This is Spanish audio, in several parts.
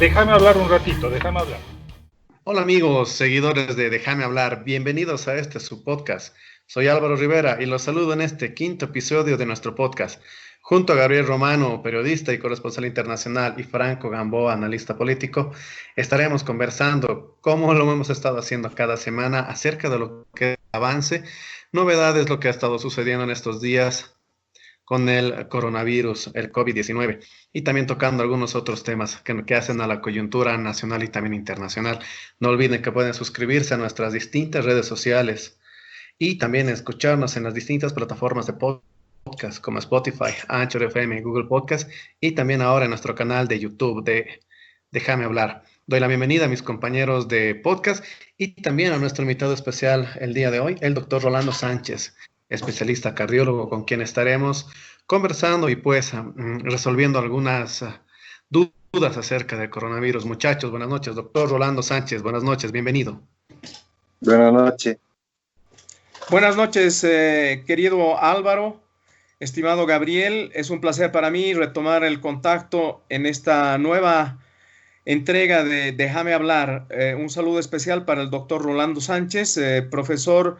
Déjame hablar un ratito, déjame hablar. Hola amigos, seguidores de Déjame hablar, bienvenidos a su podcast. Soy Álvaro Rivera y los saludo en este quinto episodio de nuestro podcast. Junto a Gabriel Romano, periodista y corresponsal internacional, y Franco Gamboa, analista político, estaremos conversando, como lo hemos estado haciendo cada semana, acerca de lo que avance, novedades, lo que ha estado sucediendo en estos días con el coronavirus, el COVID-19, y también tocando algunos otros temas que hacen a la coyuntura nacional y también internacional. No olviden que pueden suscribirse a nuestras distintas redes sociales y también escucharnos en las distintas plataformas de podcast como Spotify, Anchor FM, Google Podcast y también ahora en nuestro canal de YouTube de Déjame hablar. Doy la bienvenida a mis compañeros de podcast y también a nuestro invitado especial el día de hoy, el doctor Rolando Sánchez, especialista cardiólogo con quien estaremos conversando y pues resolviendo algunas dudas acerca del coronavirus. Muchachos, buenas noches. Doctor Rolando Sánchez, buenas noches, bienvenido. Buenas noches. Buenas noches, querido Álvaro, estimado Gabriel. Es un placer para mí retomar el contacto en esta nueva entrega de Déjame hablar. Un saludo especial para el doctor Rolando Sánchez, profesor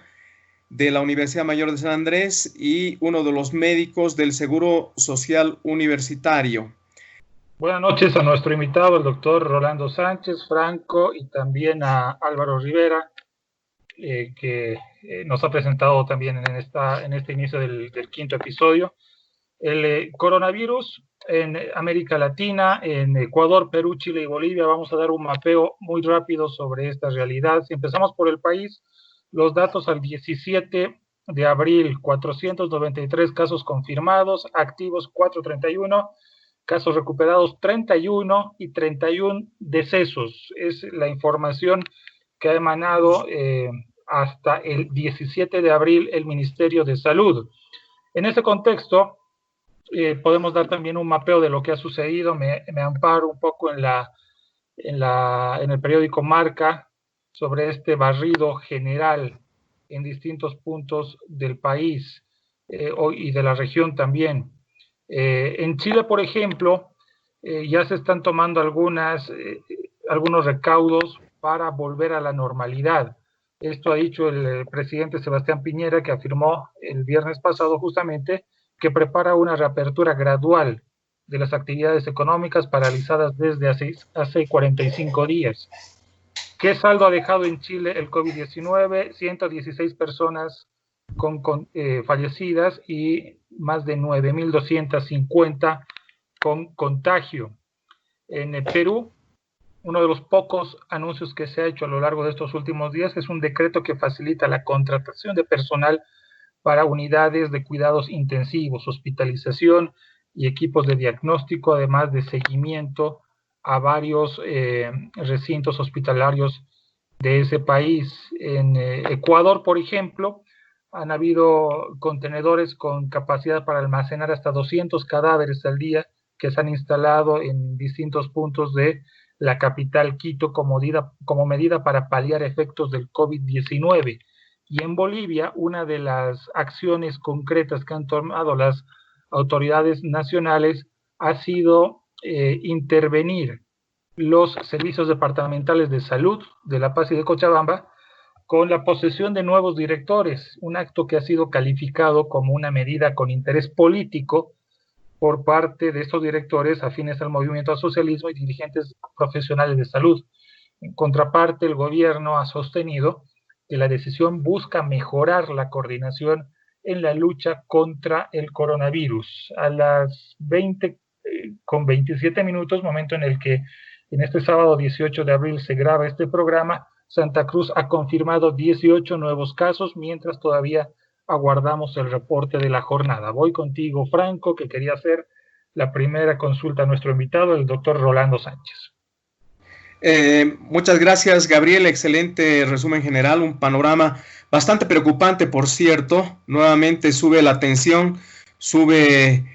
de la Universidad Mayor de San Andrés y uno de los médicos del Seguro Social Universitario. Buenas noches a nuestro invitado, el doctor Rolando Sánchez, Franco, y también a Álvaro Rivera, que nos ha presentado también en este inicio del quinto episodio. El coronavirus en América Latina, en Ecuador, Perú, Chile y Bolivia. Vamos a dar un mapeo muy rápido sobre esta realidad. Si empezamos por el país, los datos al 17 de abril, 493 casos confirmados, activos 431, casos recuperados 31 y 31 decesos. Es la información que ha emanado hasta el 17 de abril el Ministerio de Salud. En este contexto, podemos dar también un mapeo de lo que ha sucedido. Me amparo un poco en el periódico Marca sobre este barrido general en distintos puntos del país y de la región también. En Chile, por ejemplo, ya se están tomando algunos recaudos para volver a la normalidad. Esto ha dicho el presidente Sebastián Piñera, que afirmó el viernes pasado justamente que prepara una reapertura gradual de las actividades económicas paralizadas desde hace 45 días. ¿Qué saldo ha dejado en Chile el COVID-19? 116 personas fallecidas y más de 9.250 con contagio. En Perú, uno de los pocos anuncios que se ha hecho a lo largo de estos últimos días es un decreto que facilita la contratación de personal para unidades de cuidados intensivos, hospitalización y equipos de diagnóstico, además de seguimiento a varios recintos hospitalarios de ese país. En Ecuador, por ejemplo, han habido contenedores con capacidad para almacenar hasta 200 cadáveres al día que se han instalado en distintos puntos de la capital Quito como medida para paliar efectos del COVID-19. Y en Bolivia, una de las acciones concretas que han tomado las autoridades nacionales ha sido intervenir los servicios departamentales de salud de La Paz y de Cochabamba con la posesión de nuevos directores, un acto que ha sido calificado como una medida con interés político por parte de estos directores afines al movimiento al socialismo y dirigentes profesionales de salud. En contraparte, el gobierno ha sostenido que la decisión busca mejorar la coordinación en la lucha contra el coronavirus. A las 20:27, momento en el que en este sábado 18 de abril se graba este programa, Santa Cruz ha confirmado 18 nuevos casos, mientras todavía aguardamos el reporte de la jornada. Voy contigo, Franco, que quería hacer la primera consulta a nuestro invitado, el doctor Rolando Sánchez. Muchas gracias, Gabriel. Excelente resumen general, un panorama bastante preocupante, por cierto. Nuevamente sube la tensión, sube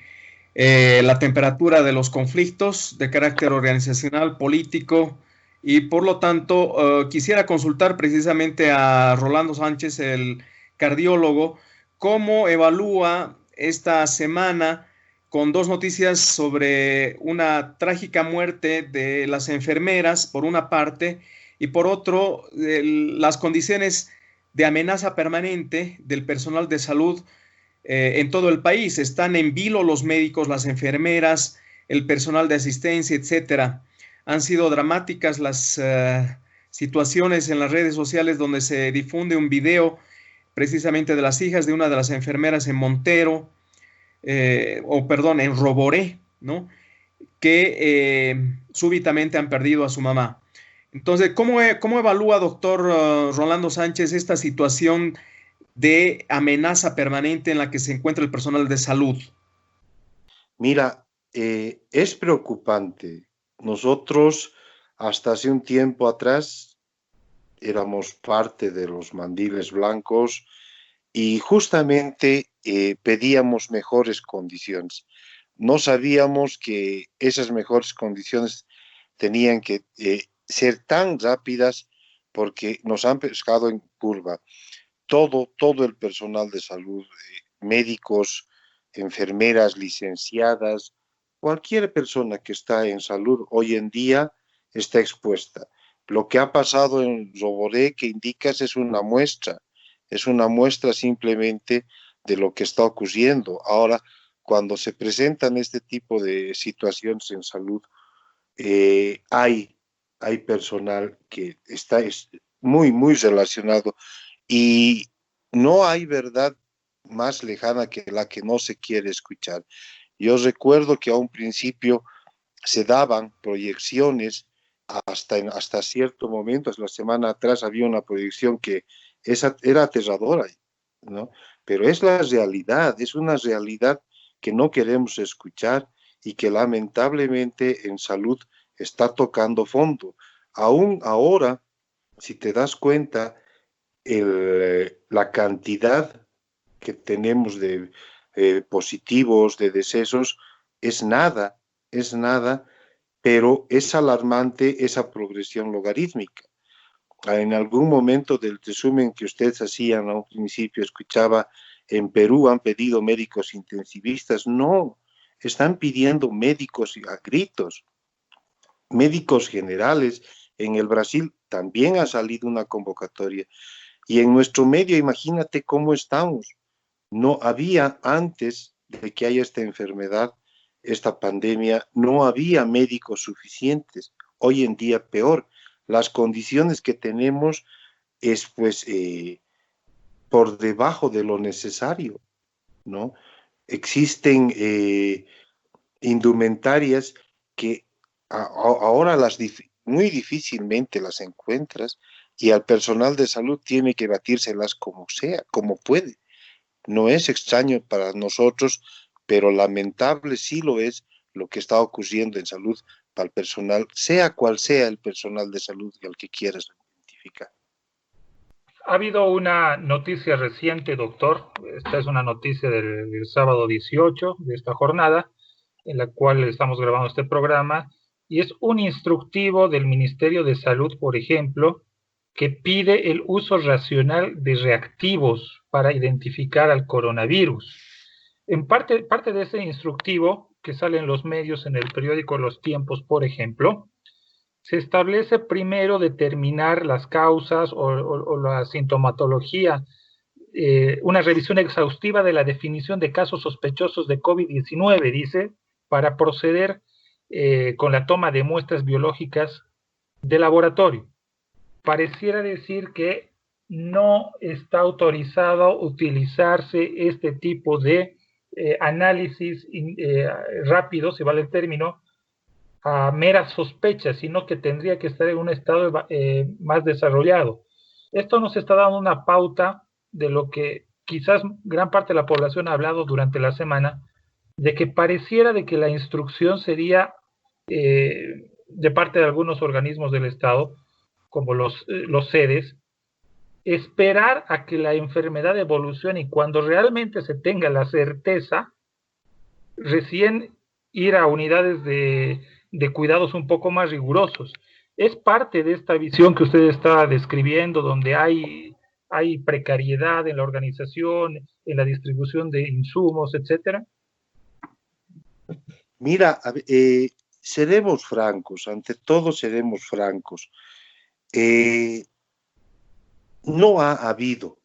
la temperatura de los conflictos de carácter organizacional, político, y por lo tanto quisiera consultar precisamente a Rolando Sánchez, el cardiólogo, cómo evalúa esta semana con dos noticias sobre una trágica muerte de las enfermeras, por una parte, y por otro, las condiciones de amenaza permanente del personal de salud en todo el país. Están en vilo los médicos, las enfermeras, el personal de asistencia, etcétera. Han sido dramáticas las situaciones en las redes sociales donde se difunde un video precisamente de las hijas de una de las enfermeras en Montero, en Roboré, ¿no? Que súbitamente han perdido a su mamá. Entonces, ¿cómo evalúa, doctor Rolando Sánchez, esta situación de amenaza permanente en la que se encuentra el personal de salud? Mira, es preocupante. Nosotros, hasta hace un tiempo atrás, éramos parte de los mandiles blancos y justamente pedíamos mejores condiciones. No sabíamos que esas mejores condiciones tenían que ser tan rápidas porque nos han pescado en curva. Todo el personal de salud, médicos, enfermeras, licenciadas, cualquier persona que está en salud hoy en día está expuesta. Lo que ha pasado en Roboré que indicas es una muestra simplemente de lo que está ocurriendo. Ahora, cuando se presentan este tipo de situaciones en salud, hay personal que está muy relacionado y no hay verdad más lejana que la que no se quiere escuchar. Yo recuerdo que a un principio se daban proyecciones hasta cierto momento. La semana atrás había una proyección que era aterradora, ¿no? Pero es la realidad, es una realidad que no queremos escuchar y que lamentablemente en salud está tocando fondo. Aún ahora, si te das cuenta, la cantidad que tenemos de positivos, de decesos, es nada, pero es alarmante esa progresión logarítmica. En algún momento del resumen que ustedes hacían a un principio, escuchaba, en Perú han pedido médicos intensivistas. No, están pidiendo médicos a gritos, médicos generales. En el Brasil también ha salido una convocatoria. Y en nuestro medio, imagínate cómo estamos. No había, antes de que haya esta enfermedad, esta pandemia, no había médicos suficientes. Hoy en día peor. Las condiciones que tenemos es pues por debajo de lo necesario, ¿no? Existen indumentarias que ahora muy difícilmente las encuentras y al personal de salud tiene que batírselas como sea, como puede. No es extraño para nosotros, pero lamentable sí lo es lo que está ocurriendo en salud para el personal, sea cual sea el personal de salud al que quieras identificar. Ha habido una noticia reciente, doctor. Esta es una noticia del sábado 18 de esta jornada, en la cual estamos grabando este programa, y es un instructivo del Ministerio de Salud, por ejemplo, que pide el uso racional de reactivos para identificar al coronavirus. En parte de ese instructivo, que sale en los medios, en el periódico Los Tiempos, por ejemplo, se establece primero determinar las causas o la sintomatología, una revisión exhaustiva de la definición de casos sospechosos de COVID-19, dice, para proceder con la toma de muestras biológicas de laboratorio. Pareciera decir que no está autorizado utilizarse este tipo de análisis rápido, si vale el término, a meras sospechas, sino que tendría que estar en un estado más desarrollado. Esto nos está dando una pauta de lo que quizás gran parte de la población ha hablado durante la semana, de que pareciera de que la instrucción sería de parte de algunos organismos del Estado, como los CEDES, esperar a que la enfermedad evolucione y cuando realmente se tenga la certeza, recién ir a unidades de cuidados un poco más rigurosos. Es parte de esta visión que usted está describiendo, donde hay precariedad en la organización, en la distribución de insumos, etcétera. Mira, seremos francos, ante todo seremos francos. Eh, no ha habido,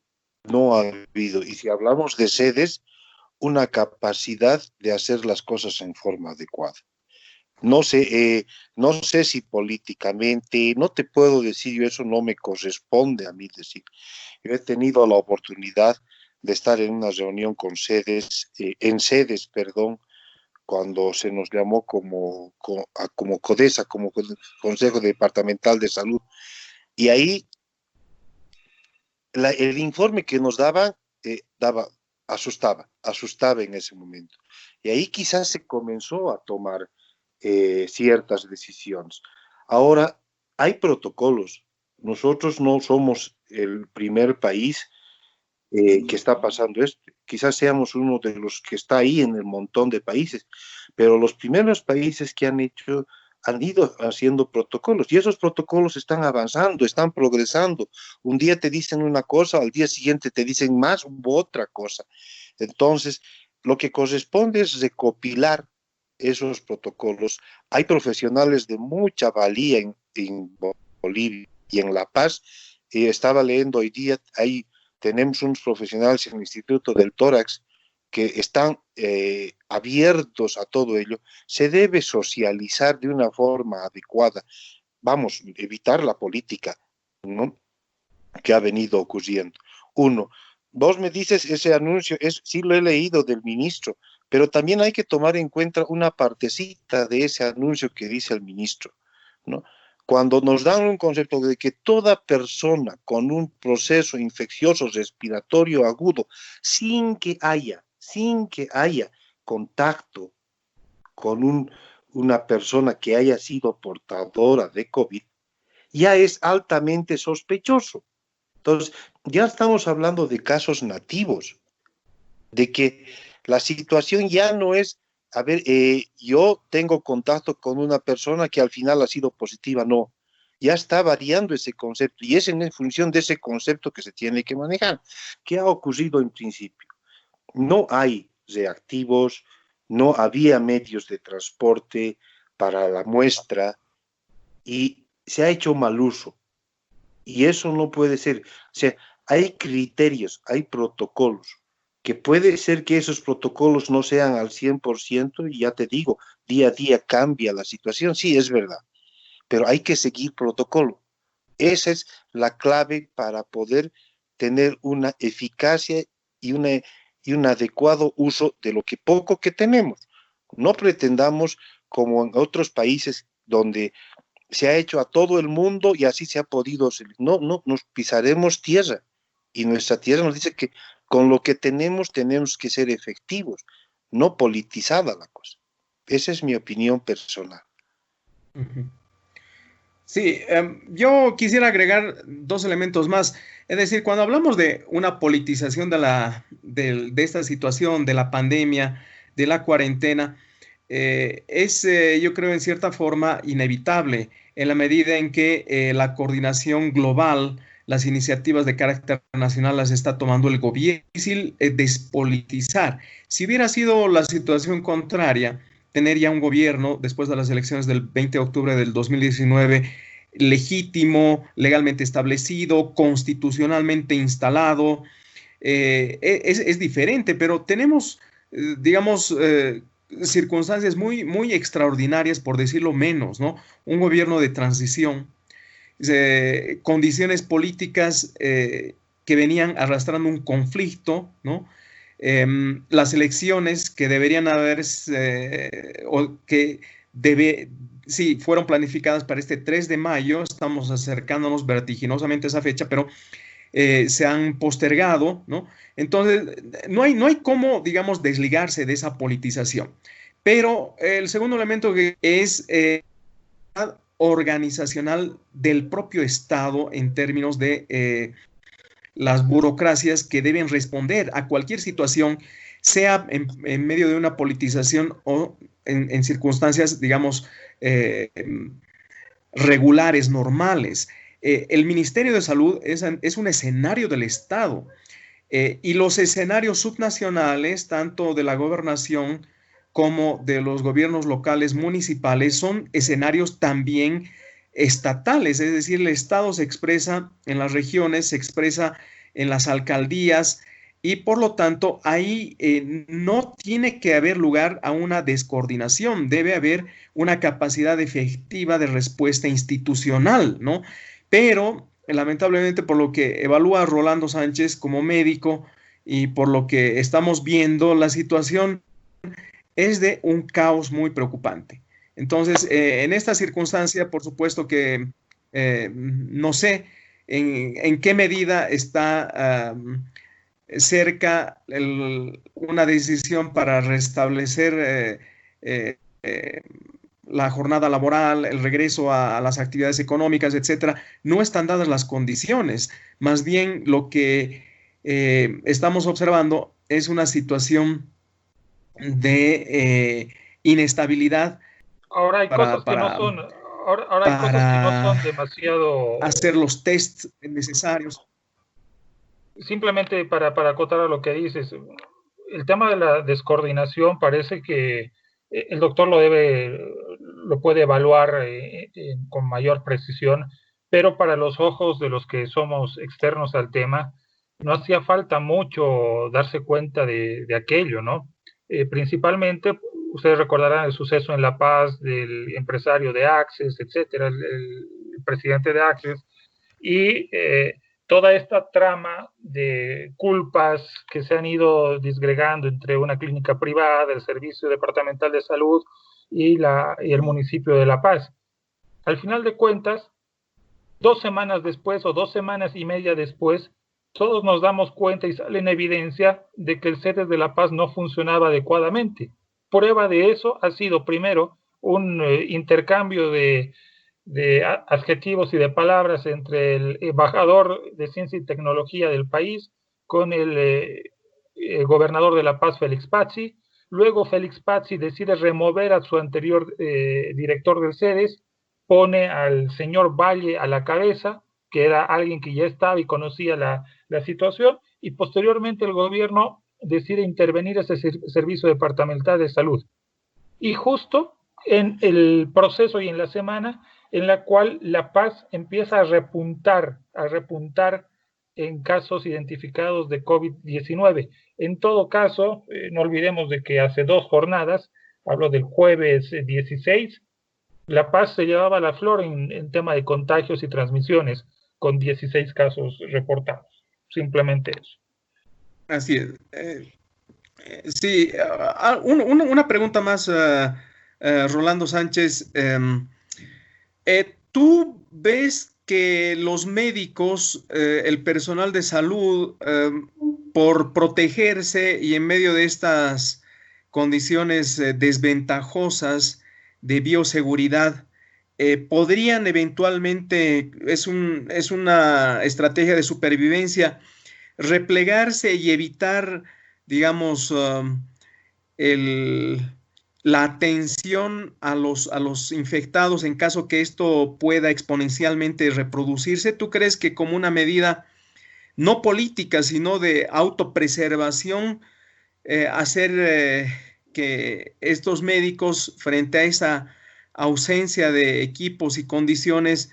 no ha habido, y si hablamos de sedes, una capacidad de hacer las cosas en forma adecuada. No sé, no sé si políticamente, no te puedo decir, yo eso no me corresponde a mí decir. Yo he tenido la oportunidad de estar en una reunión con sedes, en sedes, perdón, cuando se nos llamó como CODESA, como Consejo Departamental de Salud. Y ahí el informe que nos daban asustaba en ese momento. Y ahí quizás se comenzó a tomar ciertas decisiones. Ahora, hay protocolos. Nosotros no somos el primer país que está pasando esto. Quizás seamos uno de los que está ahí en el montón de países, pero los primeros países que han ido haciendo protocolos y esos protocolos están avanzando, están progresando. Un día te dicen una cosa, al día siguiente te dicen más u otra cosa. Entonces, lo que corresponde es recopilar esos protocolos. Hay profesionales de mucha valía en Bolivia y en La Paz. Estaba leyendo hoy día, tenemos unos profesionales en el Instituto del Tórax que están abiertos a todo ello. Se debe socializar de una forma adecuada. Vamos, evitar la política, ¿no?, que ha venido ocurriendo. Uno, vos me dices ese anuncio, sí lo he leído del ministro, pero también hay que tomar en cuenta una partecita de ese anuncio que dice el ministro, ¿no? Cuando nos dan un concepto de que toda persona con un proceso infeccioso respiratorio agudo, sin que haya contacto con una persona que haya sido portadora de COVID, ya es altamente sospechoso. Entonces, ya estamos hablando de casos nativos, de que la situación ya no es, a ver, yo tengo contacto con una persona que al final ha sido positiva, no. Ya está variando ese concepto y es en función de ese concepto que se tiene que manejar. ¿Qué ha ocurrido en principio? No hay reactivos, no había medios de transporte para la muestra y se ha hecho mal uso. Y eso no puede ser. O sea, hay criterios, hay protocolos, que puede ser que esos protocolos no sean al 100%, y ya te digo, día a día cambia la situación, sí, es verdad, pero hay que seguir protocolo. Esa es la clave para poder tener una eficacia y un adecuado uso de lo que poco que tenemos. No pretendamos, como en otros países donde se ha hecho a todo el mundo y así se ha podido. No, no, nos pisaremos tierra y nuestra tierra nos dice que con lo que tenemos que ser efectivos, no politizada la cosa. Esa es mi opinión personal. Sí, yo quisiera agregar dos elementos más. Es decir, cuando hablamos de una politización de esta situación, de la pandemia, de la cuarentena, yo creo, en cierta forma inevitable en la medida en que la coordinación global, las iniciativas de carácter nacional las está tomando el gobierno. Es difícil despolitizar. Si hubiera sido la situación contraria, tener ya un gobierno después de las elecciones del 20 de octubre del 2019 legítimo, legalmente establecido, constitucionalmente instalado, es diferente, pero tenemos, digamos, circunstancias muy, muy extraordinarias, por decirlo menos, ¿no? Un gobierno de transición, condiciones políticas que venían arrastrando un conflicto, ¿no? Las elecciones que deberían o que sí, fueron planificadas para este 3 de mayo, estamos acercándonos vertiginosamente a esa fecha, pero se han postergado, ¿no? Entonces, no hay cómo, digamos, desligarse de esa politización. Pero el segundo elemento que es organizacional del propio Estado en términos de las burocracias que deben responder a cualquier situación, sea en medio de una politización o en circunstancias, digamos, regulares, normales. El Ministerio de Salud es un escenario del Estado y los escenarios subnacionales, tanto de la gobernación como de los gobiernos locales municipales son escenarios también estatales, es decir, el Estado se expresa en las regiones, se expresa en las alcaldías y por lo tanto ahí no tiene que haber lugar a una descoordinación, debe haber una capacidad efectiva de respuesta institucional, ¿no? Pero lamentablemente por lo que evalúa Rolando Sánchez como médico y por lo que estamos viendo, la situación es de un caos muy preocupante. Entonces, en esta circunstancia, por supuesto que no sé en qué medida está cerca una decisión para restablecer la jornada laboral, el regreso a las actividades económicas, etcétera. No están dadas las condiciones. Más bien, lo que estamos observando es una situación de inestabilidad. Ahora hay cosas que no son, ahora hay cosas que no son demasiado hacer los tests necesarios. Simplemente para acotar a lo que dices, el tema de la descoordinación parece que el doctor lo puede evaluar con mayor precisión, pero para los ojos de los que somos externos al tema, no hacía falta mucho darse cuenta de aquello, ¿no? Principalmente, ustedes recordarán el suceso en La Paz del empresario de Access, etcétera, el presidente de Access, y toda esta trama de culpas que se han ido disgregando entre una clínica privada, el Servicio Departamental de Salud y el municipio de La Paz. Al final de cuentas, 2 semanas después o 2 semanas y media después, todos nos damos cuenta y sale en evidencia de que el CEDES de La Paz no funcionaba adecuadamente. Prueba de eso ha sido primero un intercambio de adjetivos y de palabras entre el embajador de ciencia y tecnología del país con el gobernador de La Paz, Félix Pazzi. Luego Félix Pazzi decide remover a su anterior director del CEDES, pone al señor Valle a la cabeza, que era alguien que ya estaba y conocía la situación, y posteriormente el gobierno decide intervenir ese servicio departamental de salud. Y justo en el proceso y en la semana en la cual La Paz empieza a repuntar en casos identificados de COVID-19. En todo caso, no olvidemos de que hace 2 jornadas, hablo del jueves 16, La Paz se llevaba la flor en tema de contagios y transmisiones, con 16 casos reportados. Simplemente eso. Así es. Sí, una pregunta más, Rolando Sánchez. ¿Tú ves que los médicos, el personal de salud, por protegerse y en medio de estas condiciones desventajosas de bioseguridad, podrían eventualmente, es una estrategia de supervivencia, replegarse y evitar, digamos, la atención a los infectados en caso que esto pueda exponencialmente reproducirse? ¿Tú crees que como una medida no política, sino de autopreservación, hacer que estos médicos, frente a esa ausencia de equipos y condiciones,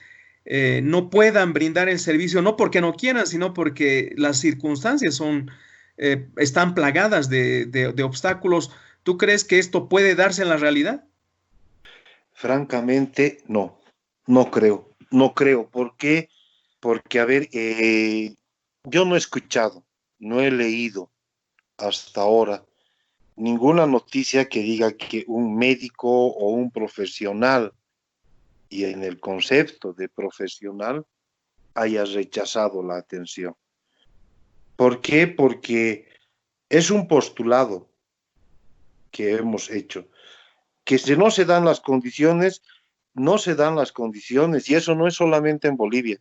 no puedan brindar el servicio, no porque no quieran, sino porque las circunstancias están plagadas de obstáculos? ¿Tú crees que esto puede darse en la realidad? Francamente, no creo. ¿Por qué? Porque, a ver, yo no he escuchado, no he leído hasta ahora ninguna noticia que diga que un médico o un profesional, y en el concepto de profesional, haya rechazado la atención. ¿Por qué? Porque es un postulado que hemos hecho, que si no se dan las condiciones, no se dan las condiciones, y eso no es solamente en Bolivia,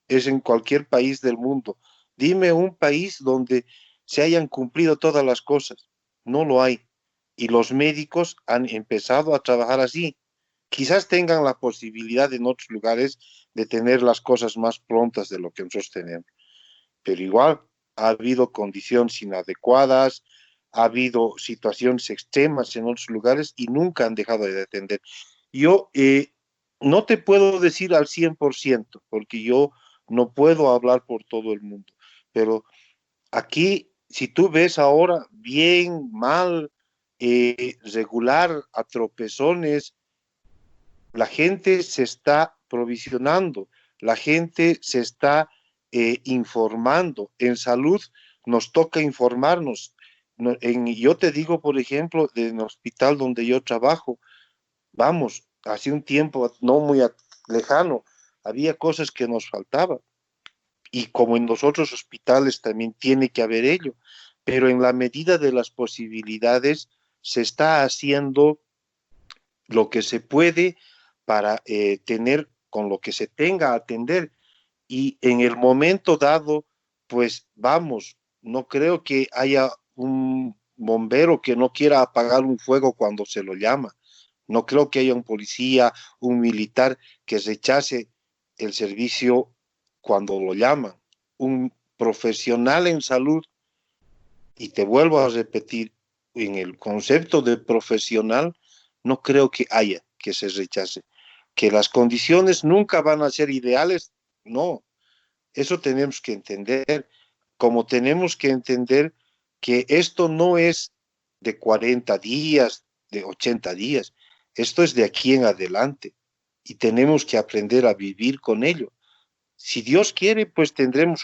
es en cualquier país del mundo. Dime un país donde se hayan cumplido todas las cosas. No lo hay. Y los médicos han empezado a trabajar así. Quizás tengan la posibilidad en otros lugares de tener las cosas más prontas de lo que nosotros tenemos. Pero igual ha habido condiciones inadecuadas, ha habido situaciones extremas en otros lugares y nunca han dejado de atender. Yo no te puedo decir al 100%, porque yo no puedo hablar por todo el mundo, pero aquí, si tú ves ahora bien, mal, regular, a tropezones, la gente se está provisionando, la gente se está informando. En salud nos toca informarnos. Yo te digo, por ejemplo, en el hospital donde yo trabajo, vamos, hace un tiempo no muy lejano, había cosas que nos faltaban. Y como en los otros hospitales también tiene que haber ello, pero en la medida de las posibilidades se está haciendo lo que se puede para tener con lo que se tenga a atender, y en el momento dado, pues vamos, no creo que haya un bombero que no quiera apagar un fuego cuando se lo llama, no creo que haya un policía, un militar que rechace el servicio cuando lo llaman, un profesional en salud, y te vuelvo a repetir, en el concepto de profesional, no creo que haya que se rechace. Que las condiciones nunca van a ser ideales, no. Eso tenemos que entender, como tenemos que entender que esto no es de 40 días, de 80 días, esto es de aquí en adelante y tenemos que aprender a vivir con ello. Si Dios quiere, pues tendremos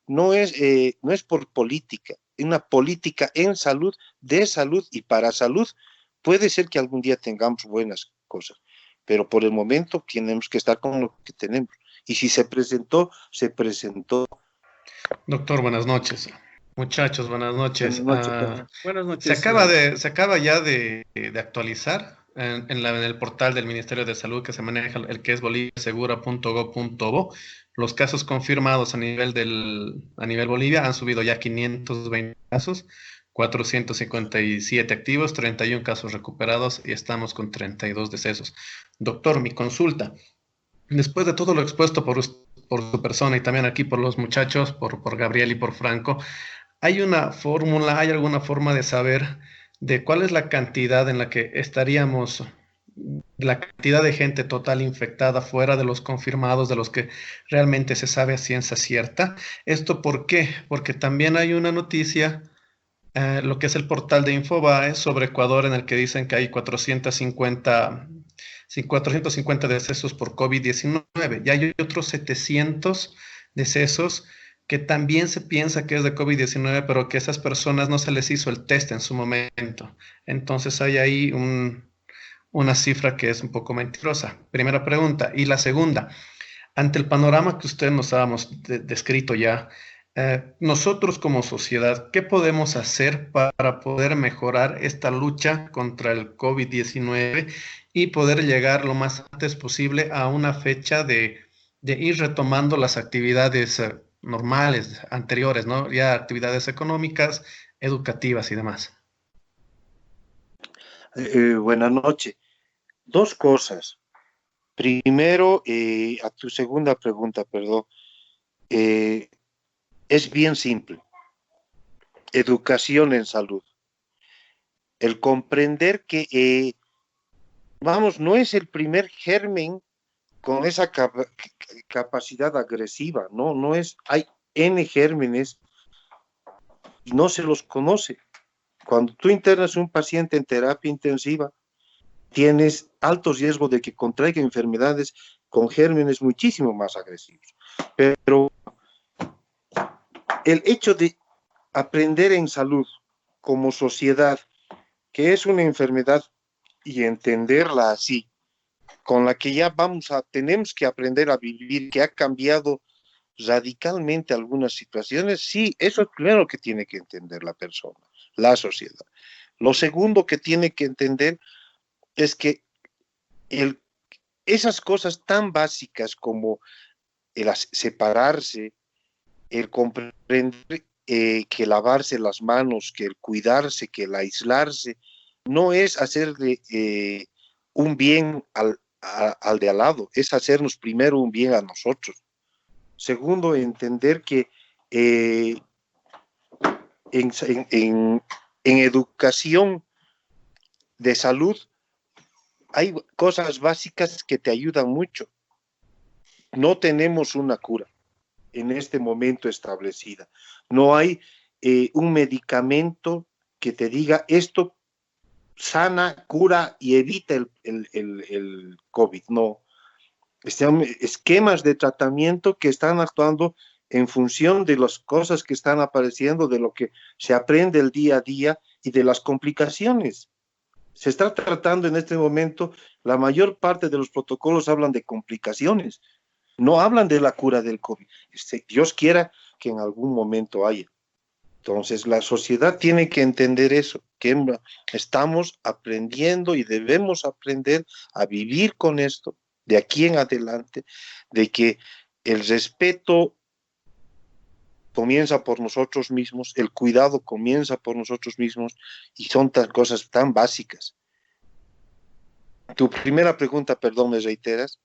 no es por política, una política en salud, de salud y para salud. Puede ser que algún día tengamos buenas cosas, pero por el momento tenemos que estar con lo que tenemos. Y si se presentó, se presentó. Doctor, buenas noches. Muchachos, buenas noches. Buenas noches. Buenas Se noches. acaba ya de actualizar en el portal del Ministerio de Salud, que se maneja, el que es boliviasegura.gov.bo. Los casos confirmados a nivel Bolivia han subido ya 520 casos, 457 activos, 31 casos recuperados y estamos con 32 decesos. Doctor, mi consulta. Después de todo lo expuesto por su persona y también aquí por los muchachos, por Gabriel y por Franco, ¿hay una fórmula, hay alguna forma de saber de cuál es la cantidad en la que estaríamos, la cantidad de gente total infectada fuera de los confirmados, de los que realmente se sabe a ciencia cierta? ¿Esto por qué? Porque también hay una noticia, lo que es el portal de Infobae sobre Ecuador, en el que dicen que hay 450 decesos por COVID-19. Y hay otros 700 decesos que también se piensa que es de COVID-19, pero que a esas personas no se les hizo el test en su momento. Entonces hay ahí una cifra que es un poco mentirosa. Primera pregunta. Y la segunda, ante el panorama que usted nos ha descrito ya, nosotros como sociedad, ¿qué podemos hacer para poder mejorar esta lucha contra el COVID-19 y poder llegar lo más antes posible a una fecha de ir retomando las actividades normales, anteriores, ¿no? Ya actividades económicas, educativas y demás? Buenas noches. Dos cosas. Primero, a tu segunda pregunta, perdón, es bien simple. Educación en salud. El comprender que, vamos, no es el primer germen con esa capacidad agresiva, no es, hay N gérmenes y no se los conoce. Cuando tú internas un paciente en terapia intensiva, tienes alto riesgo de que contraiga enfermedades con gérmenes muchísimo más agresivos. Pero el hecho de aprender en salud como sociedad, que es una enfermedad, y entenderla así, con la que ya tenemos que aprender a vivir, que ha cambiado radicalmente algunas situaciones, sí, eso es primero que tiene que entender la persona, la sociedad. Lo segundo que tiene que entender es que esas cosas tan básicas como el separarse, el comprender que lavarse las manos, que el cuidarse, que el aislarse, no es hacerle un bien al de al lado, es hacernos primero un bien a nosotros. Segundo, entender que en En educación de salud hay cosas básicas que te ayudan mucho. No tenemos una cura en este momento establecida. No hay un medicamento que te diga esto sana, cura y evita el COVID. No. Están esquemas de tratamiento que están actuando en función de las cosas que están apareciendo, de lo que se aprende el día a día y de las complicaciones. Se está tratando en este momento, la mayor parte de los protocolos hablan de complicaciones, no hablan de la cura del COVID. Dios quiera que en algún momento haya. Entonces, la sociedad tiene que entender eso, que estamos aprendiendo y debemos aprender a vivir con esto de aquí en adelante, de que el respeto comienza por nosotros mismos, el cuidado comienza por nosotros mismos y son cosas tan básicas. Tu primera pregunta, perdón, ¿me reiteras?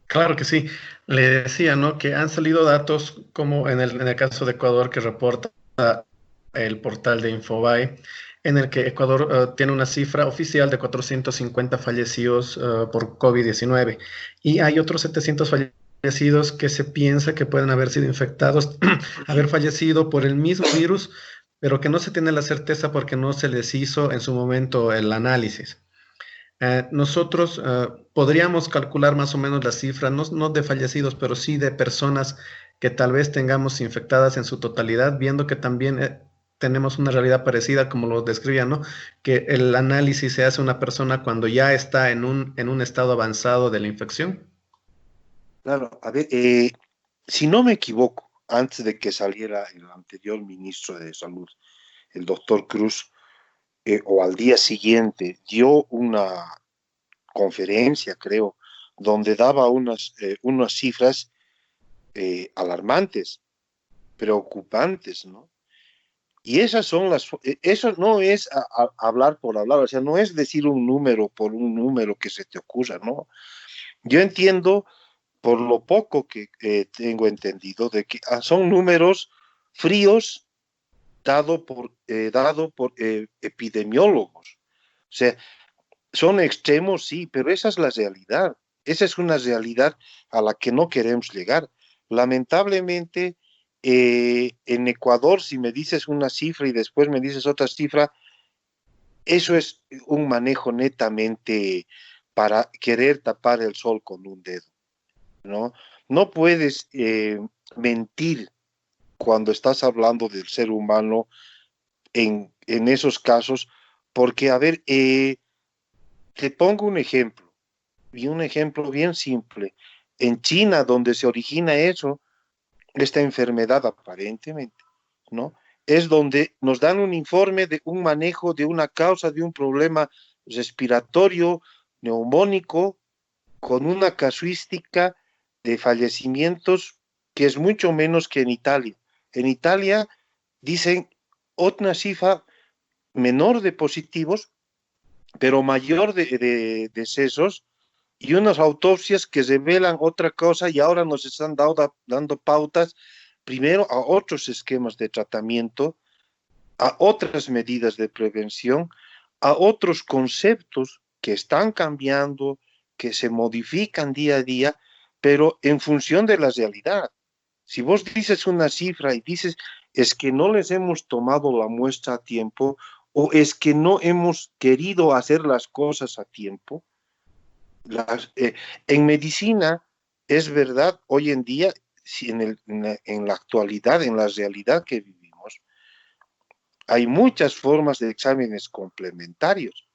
Claro que sí. Le decía, ¿no? Que han salido datos como en el caso de Ecuador que reporta el portal de Infobae, en el que Ecuador tiene una cifra oficial de 450 fallecidos por COVID-19 y hay otros 700 fallecidos que se piensa que pueden haber sido infectados, haber fallecido por el mismo virus, pero que no se tiene la certeza porque no se les hizo en su momento el análisis. Nosotros podríamos calcular más o menos la cifra, no de fallecidos, pero sí de personas que tal vez tengamos infectadas en su totalidad, viendo que también tenemos una realidad parecida, como lo describía, ¿no? Que el análisis se hace una persona cuando ya está en un estado avanzado de la infección. Claro, a ver, si no me equivoco, antes de que saliera el anterior ministro de Salud, el doctor Cruz, o al día siguiente, dio una conferencia, creo, donde daba unas cifras alarmantes, preocupantes, ¿no? Y esas son eso no es hablar por hablar, o sea, no es decir un número por un número que se te ocurra, ¿no? Yo entiendo, por lo poco que tengo entendido, de que son números fríos dado por epidemiólogos. O sea, son extremos, sí, pero esa es la realidad. Esa es una realidad a la que no queremos llegar. Lamentablemente, en Ecuador, si me dices una cifra y después me dices otra cifra, eso es un manejo netamente para querer tapar el sol con un dedo, ¿no? No puedes mentir cuando estás hablando del ser humano en esos casos, porque, a ver, te pongo un ejemplo, y un ejemplo bien simple. En China, donde se origina eso, esta enfermedad aparentemente, ¿no? Es donde nos dan un informe de un manejo de una causa de un problema respiratorio, neumónico, con una casuística de fallecimientos que es mucho menos que en Italia. En Italia dicen otra cifra menor de positivos, pero mayor de decesos y unas autopsias que revelan otra cosa y ahora nos están dando pautas primero a otros esquemas de tratamiento, a otras medidas de prevención, a otros conceptos que están cambiando, que se modifican día a día, pero en función de la realidad. Si vos dices una cifra y dices, es que no les hemos tomado la muestra a tiempo o es que no hemos querido hacer las cosas a tiempo, en medicina es verdad, hoy en día, si en la actualidad, en la realidad que vivimos, hay muchas formas de exámenes complementarios,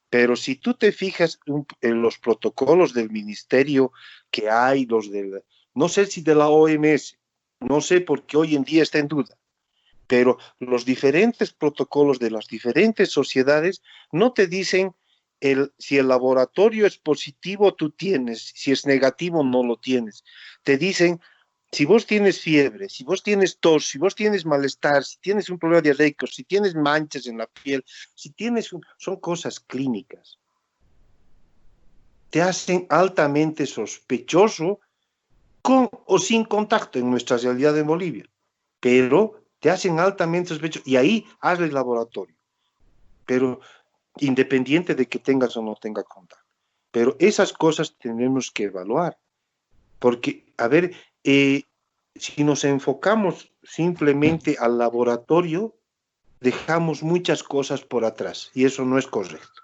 pero si tú te fijas en los protocolos del ministerio que hay, no sé si de la OMS, no sé porque hoy en día está en duda, pero los diferentes protocolos de las diferentes sociedades no te dicen si el laboratorio es positivo, tú tienes, si es negativo, no lo tienes. Te dicen, si vos tienes fiebre, si vos tienes tos, si vos tienes malestar, si tienes un problema diarreico, si tienes manchas en la piel, si tienes, son cosas clínicas. Te hacen altamente sospechoso con o sin contacto en nuestra realidad en Bolivia, pero te hacen altamente sospechoso y ahí hazle el laboratorio, pero independiente de que tengas o no tengas contacto. Pero esas cosas tenemos que evaluar, porque, a ver, si nos enfocamos simplemente al laboratorio, dejamos muchas cosas por atrás y eso no es correcto.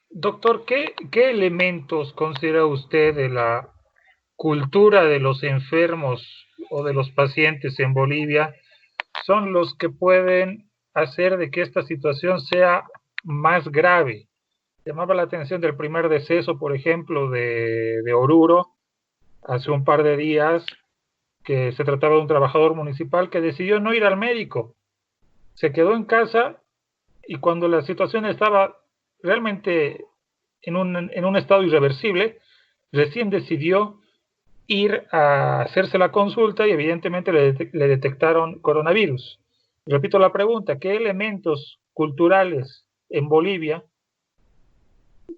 Doctor, ¿qué elementos considera usted de la cultura de los enfermos o de los pacientes en Bolivia son los que pueden hacer de que esta situación sea más grave? Llamaba la atención del primer deceso, por ejemplo, de Oruro, hace un par de días, que se trataba de un trabajador municipal que decidió no ir al médico. Se quedó en casa y cuando la situación estaba realmente en un estado irreversible, recién decidió ir a hacerse la consulta y evidentemente le detectaron coronavirus. Repito la pregunta, ¿qué elementos culturales en Bolivia,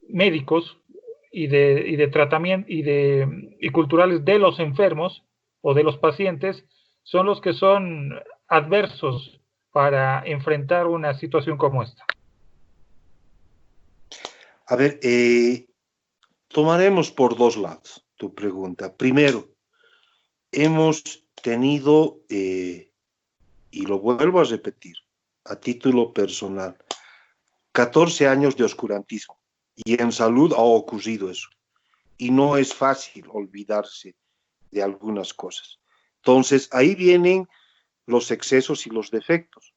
médicos y de tratamiento y culturales de los enfermos o de los pacientes son los que son adversos para enfrentar una situación como esta? A ver, tomaremos por dos lados tu pregunta. Primero, hemos tenido, y lo vuelvo a repetir, a título personal, 14 años de oscurantismo. Y en salud ha ocurrido eso. Y no es fácil olvidarse de algunas cosas. Entonces, ahí vienen los excesos y los defectos.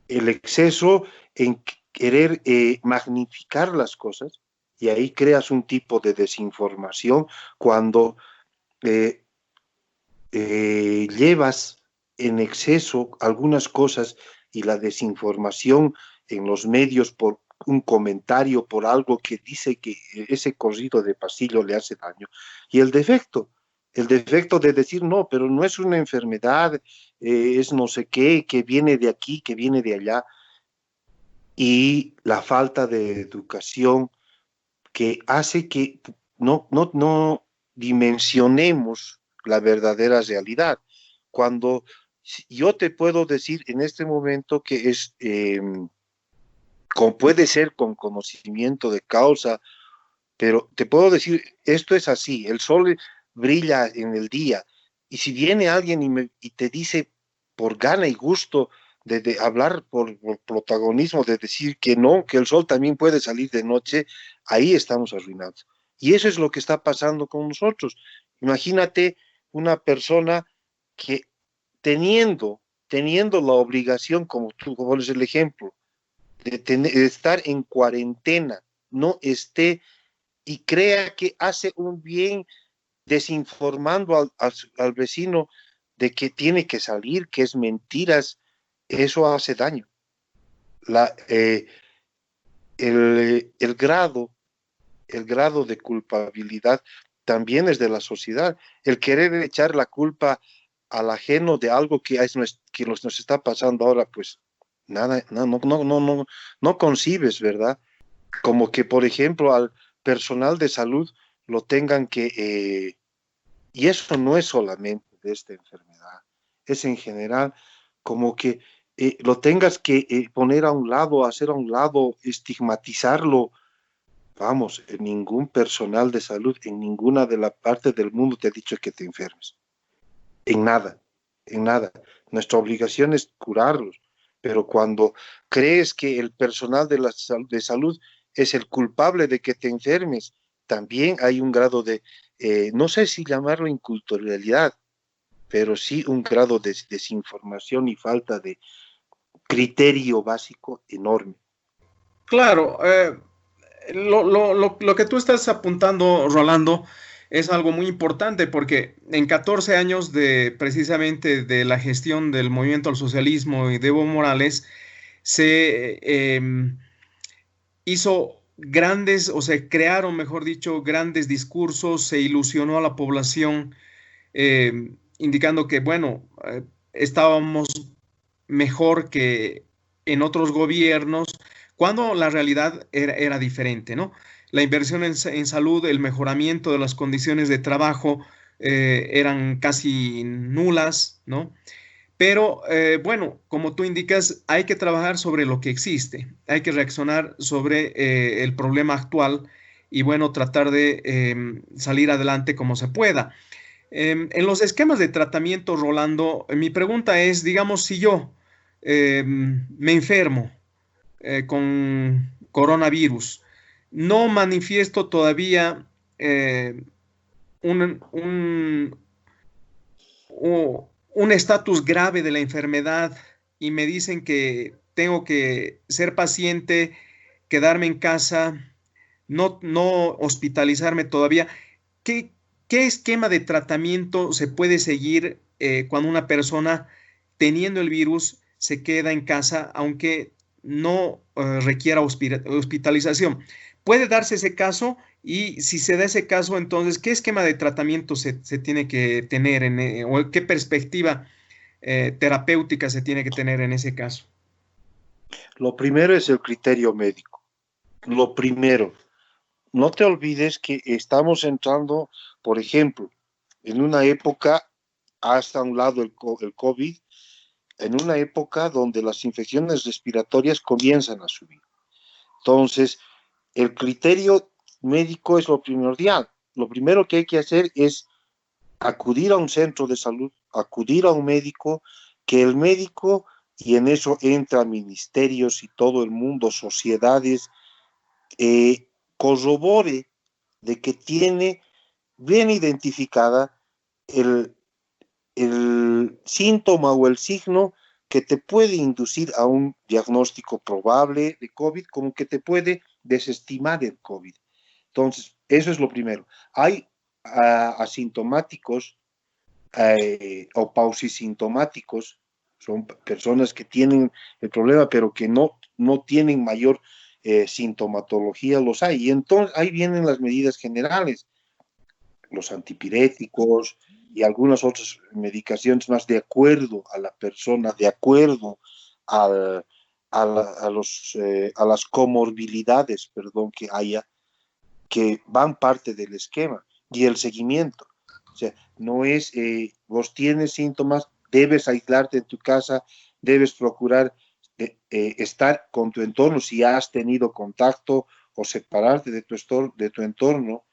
El exceso en querer magnificar las cosas, y ahí creas un tipo de desinformación cuando llevas en exceso algunas cosas y la desinformación en los medios por un comentario, por algo que dice que ese corrido de pasillo le hace daño. Y el defecto de decir no, pero no es una enfermedad, es no sé qué, que viene de aquí, que viene de allá. Y la falta de educación que hace que no dimensionemos la verdadera realidad. Cuando yo te puedo decir en este momento que es, puede ser con conocimiento de causa, pero te puedo decir, esto es así, el sol brilla en el día, y si viene alguien y te dice por gana y gusto de hablar por protagonismo, de decir que no, que el sol también puede salir de noche, ahí estamos arruinados. Y eso es lo que está pasando con nosotros. Imagínate una persona que teniendo la obligación, como tú pones el ejemplo, de estar en cuarentena, no esté y crea que hace un bien desinformando al vecino de que tiene que salir, que es mentiras, eso hace daño. El grado de culpabilidad también es de la sociedad. El querer echar la culpa al ajeno de algo que nos está pasando ahora, pues nada, no concibes, ¿verdad? Como que, por ejemplo, al personal de salud lo tengan que, y eso no es solamente de esta enfermedad, es en general, como que lo tengas que poner a un lado, hacer a un lado, estigmatizarlo. Vamos, ningún personal de salud en ninguna de las partes del mundo te ha dicho que te enfermes. En nada, en nada. Nuestra obligación es curarlos, pero cuando crees que el personal de salud es el culpable de que te enfermes, también hay un grado de, no sé si llamarlo inculturalidad, pero sí un grado de desinformación y falta de criterio básico enorme. Claro, lo que tú estás apuntando, Rolando, es algo muy importante porque en 14 años precisamente de la gestión del movimiento al socialismo y de Evo Morales, se hizo grandes, o se crearon, mejor dicho, grandes discursos, se ilusionó a la población, indicando que, bueno, estábamos mejor que en otros gobiernos, cuando la realidad era diferente, ¿no? La inversión en salud, el mejoramiento de las condiciones de trabajo eran casi nulas, ¿no? Pero bueno, como tú indicas, hay que trabajar sobre lo que existe, hay que reaccionar sobre el problema actual y bueno, tratar de salir adelante como se pueda. En los esquemas de tratamiento, Rolando, mi pregunta es, digamos, si yo me enfermo con coronavirus, no manifiesto todavía eh, un, un, un estatus grave de la enfermedad y me dicen que tengo que ser paciente, quedarme en casa, no hospitalizarme todavía. ¿Qué, qué esquema de tratamiento se puede seguir cuando una persona teniendo el virus se queda en casa, aunque no requiera hospitalización? Puede darse ese caso y si se da ese caso, entonces, ¿qué esquema de tratamiento se tiene que tener o qué perspectiva terapéutica se tiene que tener en ese caso? Lo primero es el criterio médico. Lo primero, no te olvides que estamos entrando, por ejemplo, en una época, hasta un lado el COVID, en una época donde las infecciones respiratorias comienzan a subir. Entonces, el criterio médico es lo primordial. Lo primero que hay que hacer es acudir a un centro de salud, acudir a un médico, que el médico, y en eso entra ministerios y todo el mundo, sociedades, corrobore de que tiene bien identificada el, el síntoma o el signo que te puede inducir a un diagnóstico probable de COVID, como que te puede desestimar el COVID. Entonces, eso es lo primero. Hay asintomáticos o pausisintomáticos, son personas que tienen el problema, pero que no tienen mayor sintomatología, los hay. Y entonces ahí vienen las medidas generales, los antipiréticos y algunas otras medicaciones más de acuerdo a la persona, de acuerdo al, a las comorbilidades, perdón, que haya, que van parte del esquema, y el seguimiento. O sea, no es, vos tienes síntomas, debes aislarte en tu casa, debes procurar estar con tu entorno si has tenido contacto o separarte de tu entorno,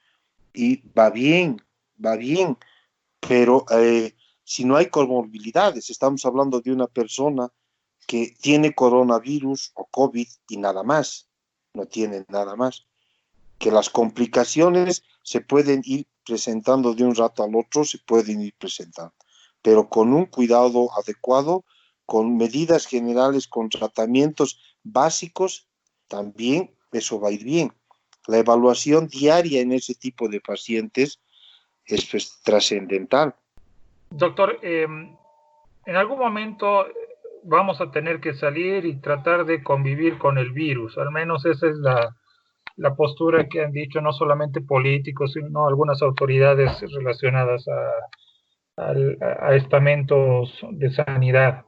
y va bien, pero si no hay comorbilidades, estamos hablando de una persona que tiene coronavirus o COVID y nada más, no tiene nada más, que las complicaciones se pueden ir presentando de un rato al otro, se pueden ir presentando, pero con un cuidado adecuado, con medidas generales, con tratamientos básicos, también eso va a ir bien. La evaluación diaria en ese tipo de pacientes es pues, trascendental. Doctor, en algún momento vamos a tener que salir y tratar de convivir con el virus, al menos esa es la postura que han dicho no solamente políticos, sino algunas autoridades relacionadas a estamentos de sanidad.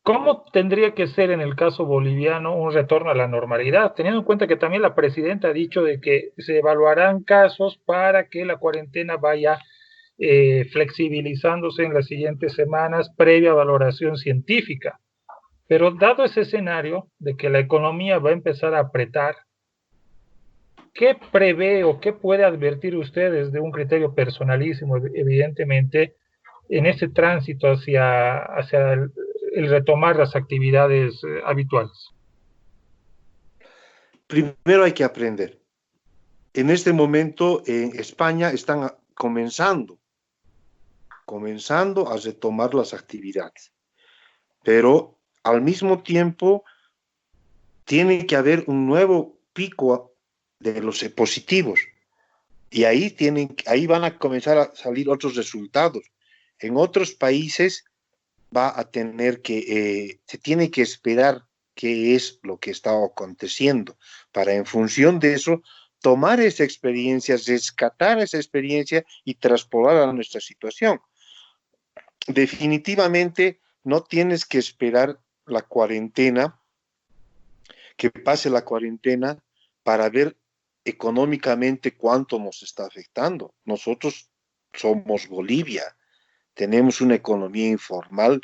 ¿Cómo tendría que ser en el caso boliviano un retorno a la normalidad? Teniendo en cuenta que también la presidenta ha dicho de que se evaluarán casos para que la cuarentena vaya flexibilizándose en las siguientes semanas previa valoración científica. Pero dado ese escenario de que la economía va a empezar a apretar, ¿qué prevé o qué puede advertir usted desde un criterio personalísimo, evidentemente, en ese tránsito hacia el retomar las actividades habituales? Primero hay que aprender. En este momento en España están comenzando a retomar las actividades, pero al mismo tiempo tiene que haber un nuevo pico de los positivos, y ahí van a comenzar a salir otros resultados. En otros países va a tener que, se tiene que esperar qué es lo que está aconteciendo, para en función de eso tomar esa experiencia, rescatar esa experiencia y traspolarla a nuestra situación. Definitivamente no tienes que esperar la cuarentena, que pase la cuarentena para ver económicamente cuánto nos está afectando. Nosotros somos Bolivia, tenemos una economía informal,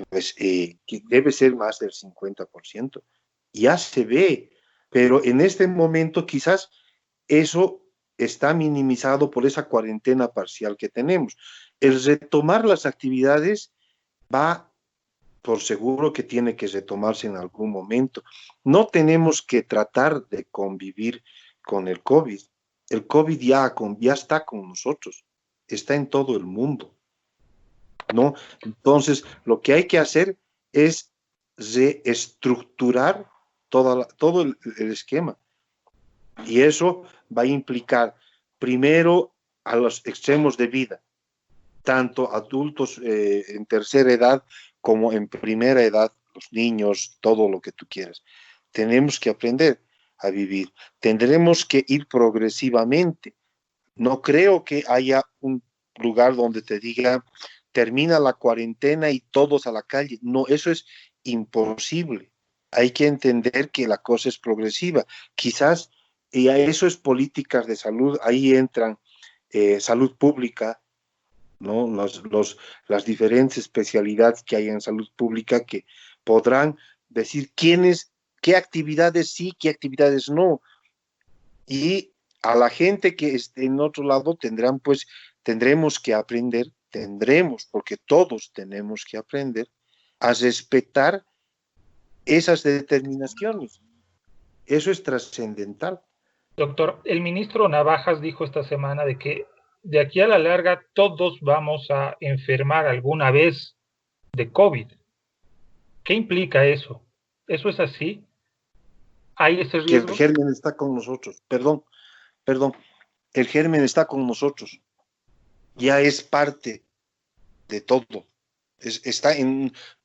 pues que debe ser más del 50%. Ya se ve, pero en este momento quizás eso está minimizado por esa cuarentena parcial que tenemos. El retomar las actividades va por seguro que tiene que retomarse en algún momento. No tenemos que tratar de convivir con el COVID. El COVID ya está con nosotros, está en todo el mundo, ¿no? Entonces, lo que hay que hacer es reestructurar todo el esquema. Y eso va a implicar primero a los extremos de vida, tanto adultos en tercera edad como en primera edad, los niños, todo lo que tú quieras. Tenemos que aprender a vivir. Tendremos que ir progresivamente. No creo que haya un lugar donde te diga, termina la cuarentena y todos a la calle. No, eso es imposible. Hay que entender que la cosa es progresiva. Quizás, y a eso es políticas de salud, ahí entran salud pública, ¿no? Las diferentes especialidades que hay en salud pública que podrán decir qué actividades sí, qué actividades no. Y a la gente que esté en otro lado tendremos que aprender, porque todos tenemos que aprender a respetar esas determinaciones. Eso es trascendental. Doctor, el ministro Navajas dijo esta semana de que de aquí a la larga todos vamos a enfermar alguna vez de COVID. ¿Qué implica eso? ¿Eso es así? ¿Hay ese Que el riesgo? germen está con nosotros. Perdón, el germen está con nosotros. Ya es parte de todo.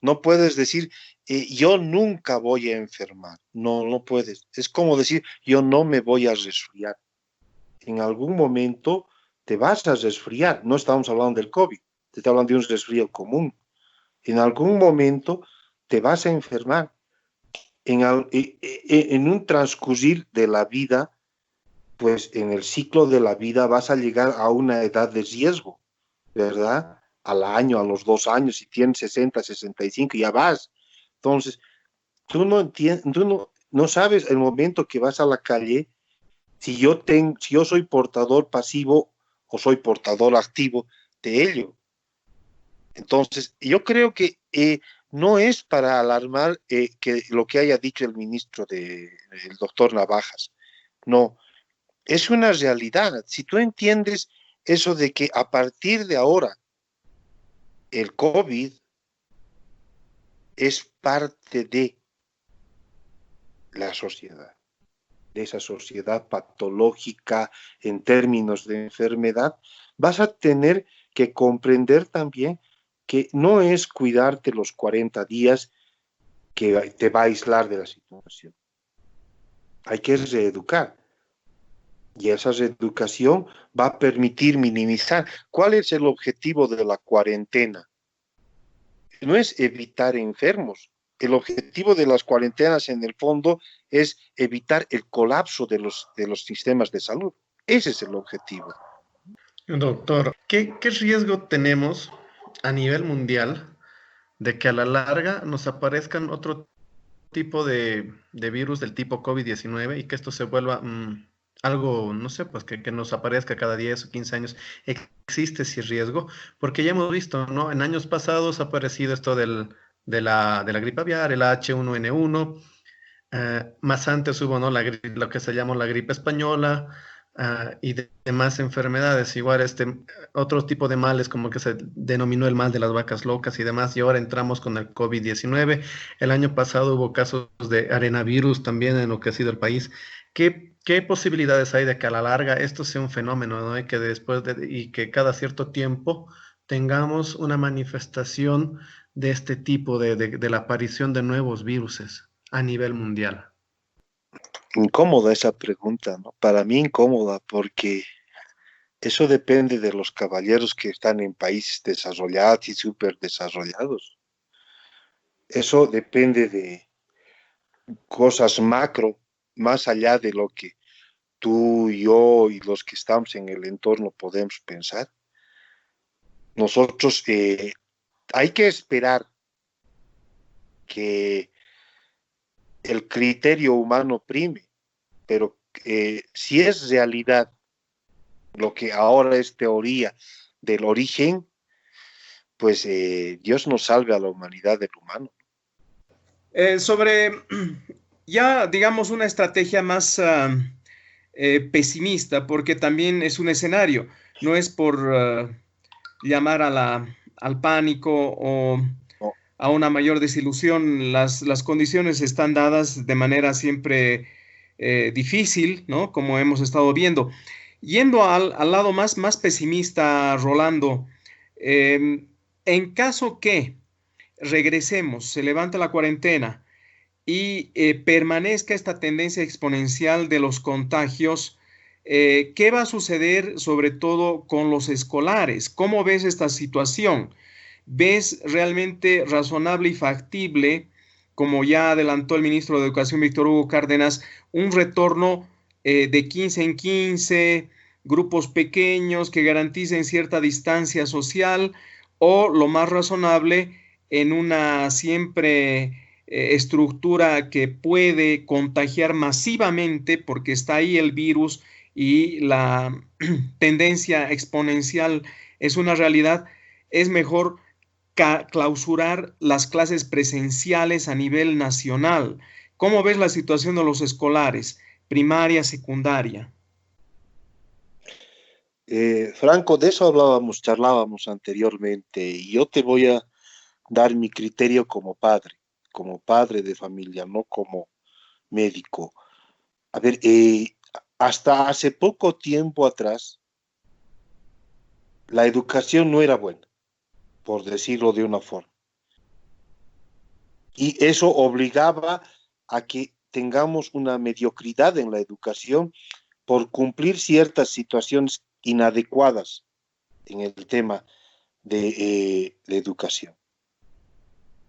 No puedes decir, yo nunca voy a enfermar. No puedes. Es como decir, yo no me voy a resfriar. En algún momento te vas a resfriar. No estamos hablando del COVID, te está hablando de un resfrío común. En algún momento te vas a enfermar. En un transcurrir de la vida, pues en el ciclo de la vida vas a llegar a una edad de riesgo, ¿verdad? Al año, a los 2 años, si tienes 60, 65, ya vas. Entonces, tú no sabes el momento que vas a la calle, si yo soy portador pasivo o soy portador activo de ello. Entonces, yo creo que no es para alarmar que lo que haya dicho el ministro el doctor Navajas. No, es una realidad. Si tú entiendes eso de que a partir de ahora el COVID es parte de la sociedad, de esa sociedad patológica en términos de enfermedad, vas a tener que comprender también que no es cuidarte los 40 días que te va a aislar de la situación. Hay que reeducar. Y esa reeducación va a permitir minimizar. ¿Cuál es el objetivo de la cuarentena? No es evitar enfermos. El objetivo de las cuarentenas, en el fondo, es evitar el colapso de los sistemas de salud. Ese es el objetivo. Doctor, ¿qué riesgo tenemos a nivel mundial de que a la larga nos aparezcan otro tipo de virus del tipo COVID-19 y que esto se vuelva algo, no sé, pues que nos aparezca cada 10 o 15 años? ¿Existe ese riesgo? Porque ya hemos visto, ¿no? En años pasados ha aparecido esto de la gripe aviar, el H1N1, más antes hubo, ¿no? Lo que se llama la gripe española, y demás enfermedades, igual otro tipo de males como que se denominó el mal de las vacas locas y demás, y ahora entramos con el COVID-19. El año pasado hubo casos de arenavirus también en lo que ha sido el país. ¿Qué posibilidades hay de que a la larga esto sea un fenómeno, ¿no? Y que y que cada cierto tiempo tengamos una manifestación de este tipo de la aparición de nuevos viruses a nivel mundial? Incómoda esa pregunta, ¿no? Para mí incómoda, porque eso depende de los caballeros que están en países desarrollados y súper desarrollados. Eso depende de cosas macro, más allá de lo que tú, yo y los que estamos en el entorno podemos pensar. nosotros hay que esperar que el criterio humano prime, pero si es realidad lo que ahora es teoría del origen, pues Dios nos salve a la humanidad del humano. Sobre ya, digamos, una estrategia más pesimista, porque también es un escenario, no es por llamar al pánico o No. a una mayor desilusión. Las condiciones están dadas de manera siempre difícil, ¿no? Como hemos estado viendo. Yendo al lado más pesimista, Rolando, en caso que regresemos, se levante la cuarentena y permanezca esta tendencia exponencial de los contagios, ¿qué va a suceder sobre todo con los escolares? ¿Cómo ves esta situación? ¿Ves realmente razonable y factible, como ya adelantó el ministro de Educación, Víctor Hugo Cárdenas, un retorno de 15 en 15, grupos pequeños que garanticen cierta distancia social, o lo más razonable en una siempre estructura que puede contagiar masivamente porque está ahí el virus y la tendencia exponencial es una realidad? Es mejor clausurar las clases presenciales a nivel nacional. ¿Cómo ves la situación de los escolares, primaria, secundaria? Franco, de eso charlábamos anteriormente, y yo te voy a dar mi criterio como padre de familia, no como médico. A ver, hasta hace poco tiempo atrás, la educación no era buena, por decirlo de una forma. Y eso obligaba a que tengamos una mediocridad en la educación por cumplir ciertas situaciones inadecuadas en el tema de educación.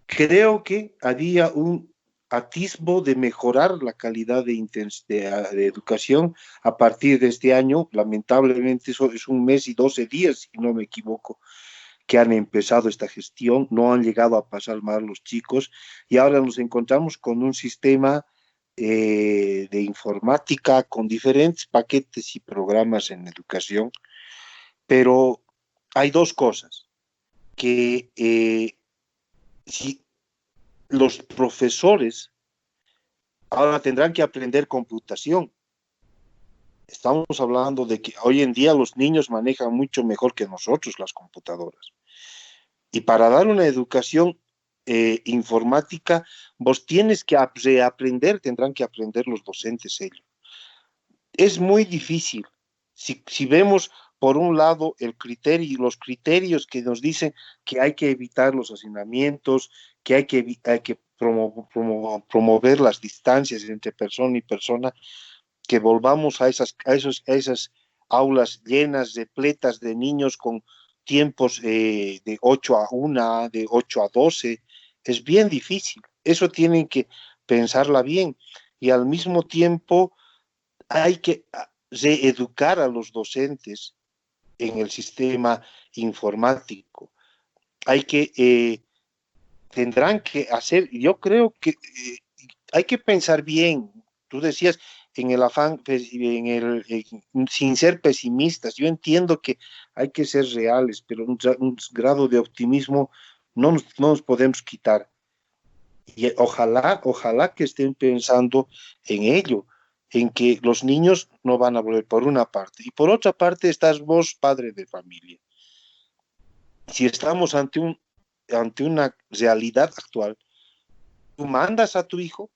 Creo que había un atisbo de mejorar la calidad de educación a partir de este año. Lamentablemente eso es 1 mes y 12 días, si no me equivoco, que han empezado esta gestión, no han llegado a pasar mal los chicos, y ahora nos encontramos con un sistema de informática con diferentes paquetes y programas en educación, pero hay dos cosas, que si los profesores ahora tendrán que aprender computación. Estamos hablando de que hoy en día los niños manejan mucho mejor que nosotros las computadoras. Y para dar una educación informática, vos tienes que reaprender, tendrán que aprender los docentes ellos. Es muy difícil. Si vemos por un lado el criterio, los criterios que nos dicen que hay que evitar los hacinamientos, que hay que promover las distancias entre persona y persona, que volvamos a esas aulas llenas, repletas de niños con tiempos de 8 a 1, de 8 a 12, es bien difícil. Eso tienen que pensarla bien. Y al mismo tiempo hay que reeducar a los docentes en el sistema informático. Tendrán que hacer, yo creo que hay que pensar bien. Tú decías, en el afán, sin ser pesimistas, yo entiendo que hay que ser reales, pero un grado de optimismo no nos podemos quitar. Y ojalá que estén pensando en ello, en que los niños no van a volver, por una parte. Y por otra parte, estás vos, padre de familia. Si estamos ante una realidad actual, tú mandas a tu hijo,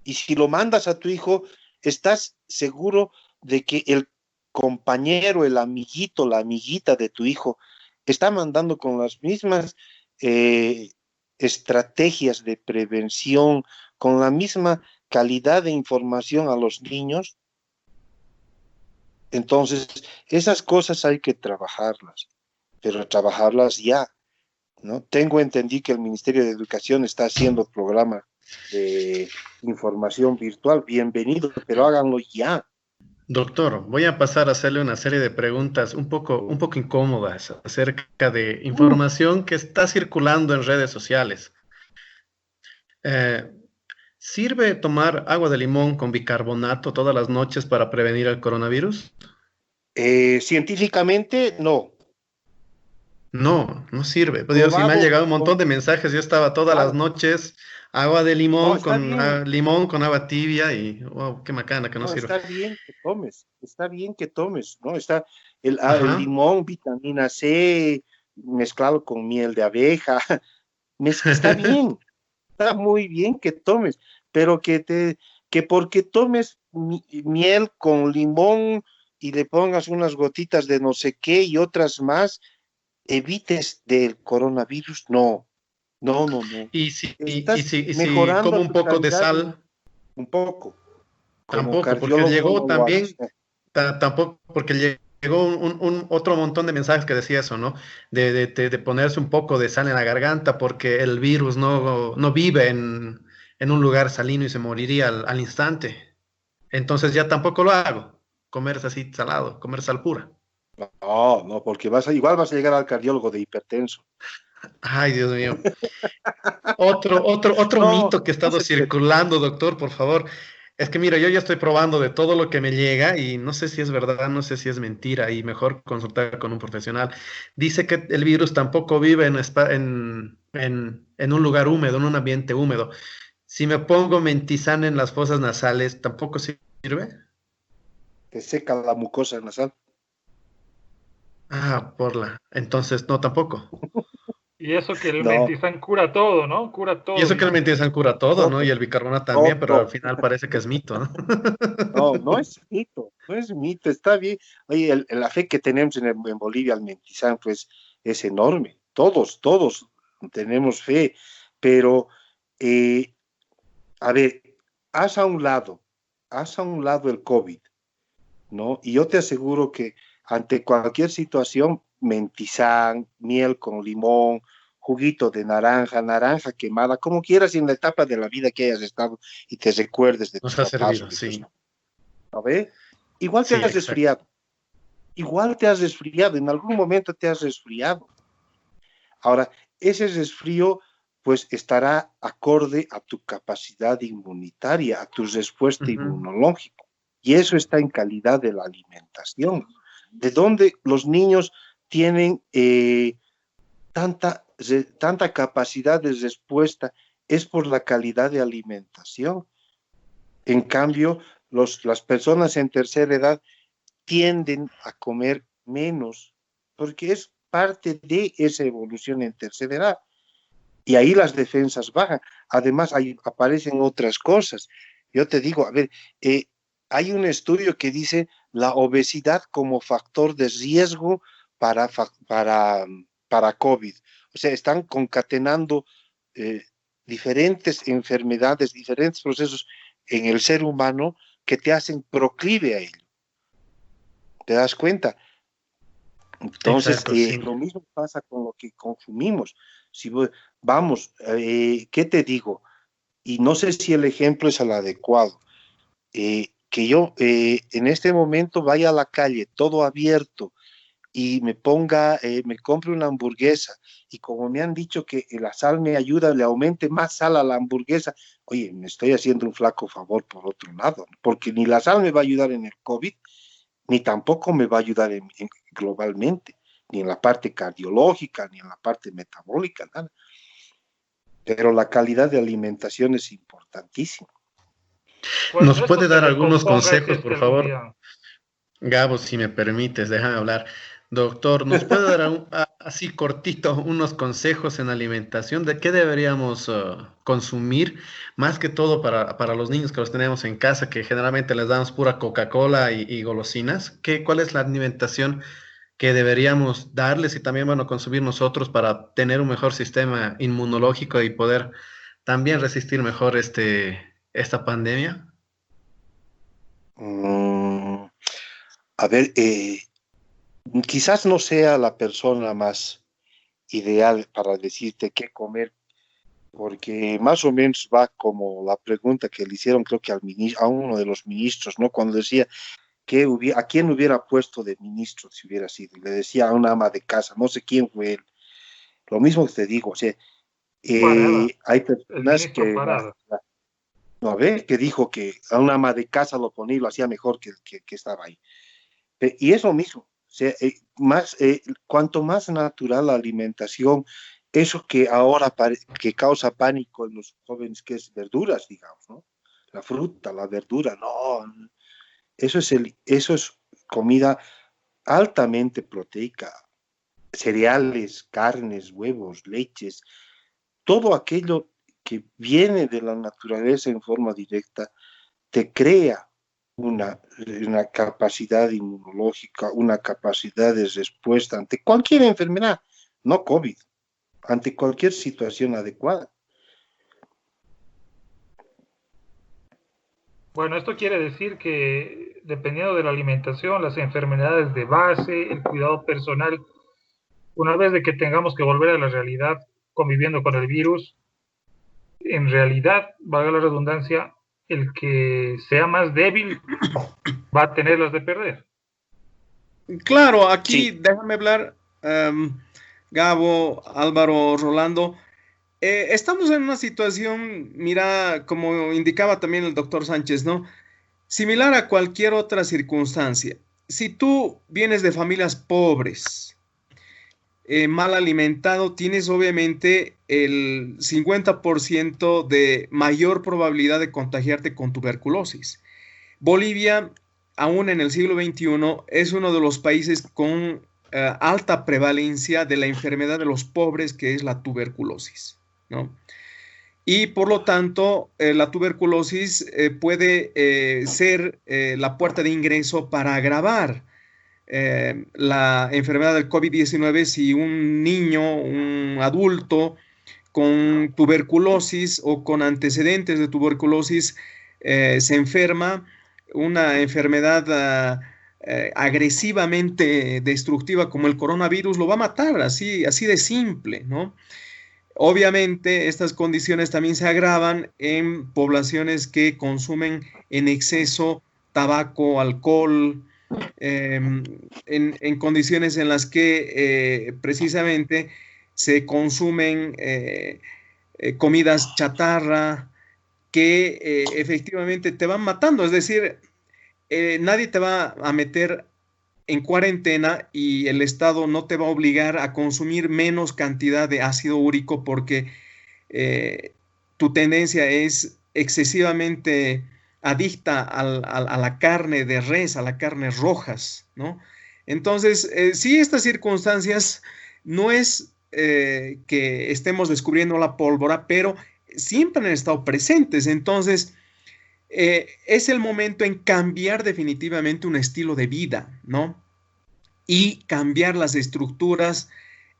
y si lo mandas a tu hijo, estás seguro de que el compañero, el amiguito, la amiguita de tu hijo está mandando con las mismas estrategias de prevención, con la misma calidad de información a los niños. Entonces, esas cosas hay que trabajarlas, pero trabajarlas ya, ¿no? Tengo entendido que el Ministerio de Educación está haciendo programa de información virtual, bienvenido, pero háganlo ya. Doctor, voy a pasar a hacerle una serie de preguntas un poco incómodas acerca de información que está circulando en redes sociales. Eh, ¿Sirve tomar agua de limón con bicarbonato todas las noches para prevenir el coronavirus? Científicamente, no. No, no sirve. Pues Dios, sí me han Probado llegado un montón con, de mensajes. Yo estaba todas las claro, noches, agua de no, limón está con bien, limón con agua tibia y wow, qué macana que no no, sirve. está bien que tomes, está bien que tomes, ¿no? Está el Ajá. limón, vitamina C, mezclado con miel de abeja, está bien, está muy bien que tomes, pero que porque tomes miel con limón y le pongas unas gotitas de no sé qué y otras más, evites del coronavirus, no, no, no, no. Estás Y si mejorando como un tu poco de calidad sal, un poco. Como tampoco, porque cardiólogo llegó no lo hagas. también, tampoco, porque llegó un otro montón de mensajes que decía eso, ¿no? De ponerse un poco de sal en la garganta porque el virus no vive en un lugar salino y se moriría al instante. Entonces ya tampoco lo hago. Comer así salado, comer sal pura. No, no, porque igual vas a llegar al cardiólogo de hipertenso. Ay, Dios mío. Otro No, mito que ha no estado se puede. circulando, doctor, por favor. Es que mira, yo ya estoy probando de todo lo que me llega y no sé si es verdad, no sé si es mentira y mejor consultar con un profesional. Dice que el virus tampoco vive en un lugar húmedo, en un ambiente húmedo. Si me pongo mentizán en las fosas nasales, ¿tampoco sirve? Te seca la mucosa nasal. Ah, entonces no, tampoco. Y eso que el No, mentizán cura todo, ¿no? Cura Y todo, eso que el dicen. mentizán cura todo, ¿no? todo, Y el bicarbonato también, pero al todo. final parece que es mito, ¿no? No, no es mito, no es mito, está bien. Oye, la fe que tenemos en Bolivia al mentizán, pues, es enorme. Todos tenemos fe, pero, eh, a ver, haz a un lado, haz a un lado el COVID, ¿no? Y yo te aseguro que ante cualquier situación, mentizán, miel con limón, juguito de naranja, naranja quemada, como quieras, y en la etapa de la vida que hayas estado y te recuerdes de Nos tus ha papás o servido, de tus sí. mamás, ¿sabes? Igual te Sí, has exacto. resfriado, igual te has resfriado, en algún momento te has resfriado. Ahora, ese resfrío pues estará acorde a tu capacidad inmunitaria, a tu respuesta Ujú. inmunológica. Y eso está en calidad de la alimentación. De donde los niños tienen tanta capacidad de respuesta es por la calidad de alimentación. En cambio, las personas en tercera edad tienden a comer menos porque es parte de esa evolución en tercera edad. Y ahí las defensas bajan. Además, aparecen otras cosas. Yo te digo, a ver, hay un estudio que dice la obesidad como factor de riesgo para, para COVID. O sea, están concatenando eh, diferentes enfermedades, diferentes procesos en el ser humano que te hacen proclive a ello. ¿Te das cuenta? Entonces, Exacto, sí. lo mismo pasa con lo que consumimos. Si vamos, ¿qué te digo? Y no sé si el ejemplo es el adecuado. Que yo en este momento vaya a la calle todo abierto y me compre una hamburguesa y como me han dicho que la sal me ayuda, le aumente más sal a la hamburguesa, oye, me estoy haciendo un flaco favor por otro lado, porque ni la sal me va a ayudar en el COVID, ni tampoco me va a ayudar globalmente, ni en la parte cardiológica, ni en la parte metabólica, nada. Pero la calidad de alimentación es importantísima. Pues ¿Nos esto puede se dar algunos recomponga si consejos, es que por algún favor? día. Gabo, si me permites, déjame hablar. Doctor, ¿nos puede dar así cortito unos consejos en alimentación de qué deberíamos consumir, más que todo para los niños que los tenemos en casa, que generalmente les damos pura Coca-Cola y golosinas? ¿Cuál es la alimentación que deberíamos darles y también, bueno, consumir nosotros para tener un mejor sistema inmunológico y poder también resistir mejor esta pandemia? Mm, a ver, quizás no sea la persona más ideal para decirte qué comer, porque más o menos va como la pregunta que le hicieron, creo que a uno de los ministros, ¿no? Cuando decía, ¿A quién hubiera puesto de ministro si hubiera sido? Y le decía a una ama de casa, no sé quién fue él. Lo mismo que te digo, o sea, Parada, hay el personas ministro que, Parada. no, a ver, que dijo que a una ama de casa lo ponía y lo hacía mejor que estaba ahí. Y es lo mismo, o sea, cuanto más natural la alimentación, eso que ahora que causa pánico en los jóvenes, que es verduras, digamos, ¿no? La fruta, la verdura, no, eso es comida altamente proteica, cereales, carnes, huevos, leches, todo aquello que viene de la naturaleza en forma directa, te crea una capacidad inmunológica, una capacidad de respuesta ante cualquier enfermedad, no COVID, ante cualquier situación adecuada. Bueno, esto quiere decir que dependiendo de la alimentación, las enfermedades de base, el cuidado personal, una vez de que tengamos que volver a la realidad conviviendo con el virus, en realidad, valga la redundancia, el que sea más débil va a tener las de perder. Claro, aquí Sí. déjame hablar, Gabo, Álvaro, Rolando. Estamos en una situación, mira, como indicaba también el doctor Sánchez, ¿no? Similar a cualquier otra circunstancia. Si tú vienes de familias pobres, mal alimentado, tienes obviamente el 50% de mayor probabilidad de contagiarte con tuberculosis. Bolivia, aún en el siglo XXI, es uno de los países con alta prevalencia de la enfermedad de los pobres, que es la tuberculosis, ¿no? Y por lo tanto, la tuberculosis puede ser la puerta de ingreso para agravar la enfermedad del COVID-19 si un niño, un adulto con tuberculosis o con antecedentes de tuberculosis se enferma, una enfermedad agresivamente destructiva como el coronavirus lo va a matar, así de simple, ¿no? Obviamente, estas condiciones también se agravan en poblaciones que consumen en exceso tabaco, alcohol, en condiciones en las que precisamente se consumen comidas chatarra que efectivamente te van matando. Es decir, nadie te va a meter en cuarentena y el Estado no te va a obligar a consumir menos cantidad de ácido úrico porque tu tendencia es excesivamente adicta a la carne de res, a las carnes rojas, ¿no? Entonces, sí, estas circunstancias no es que estemos descubriendo la pólvora, pero siempre han estado presentes. Entonces, es el momento en cambiar definitivamente un estilo de vida, ¿no? Y cambiar las estructuras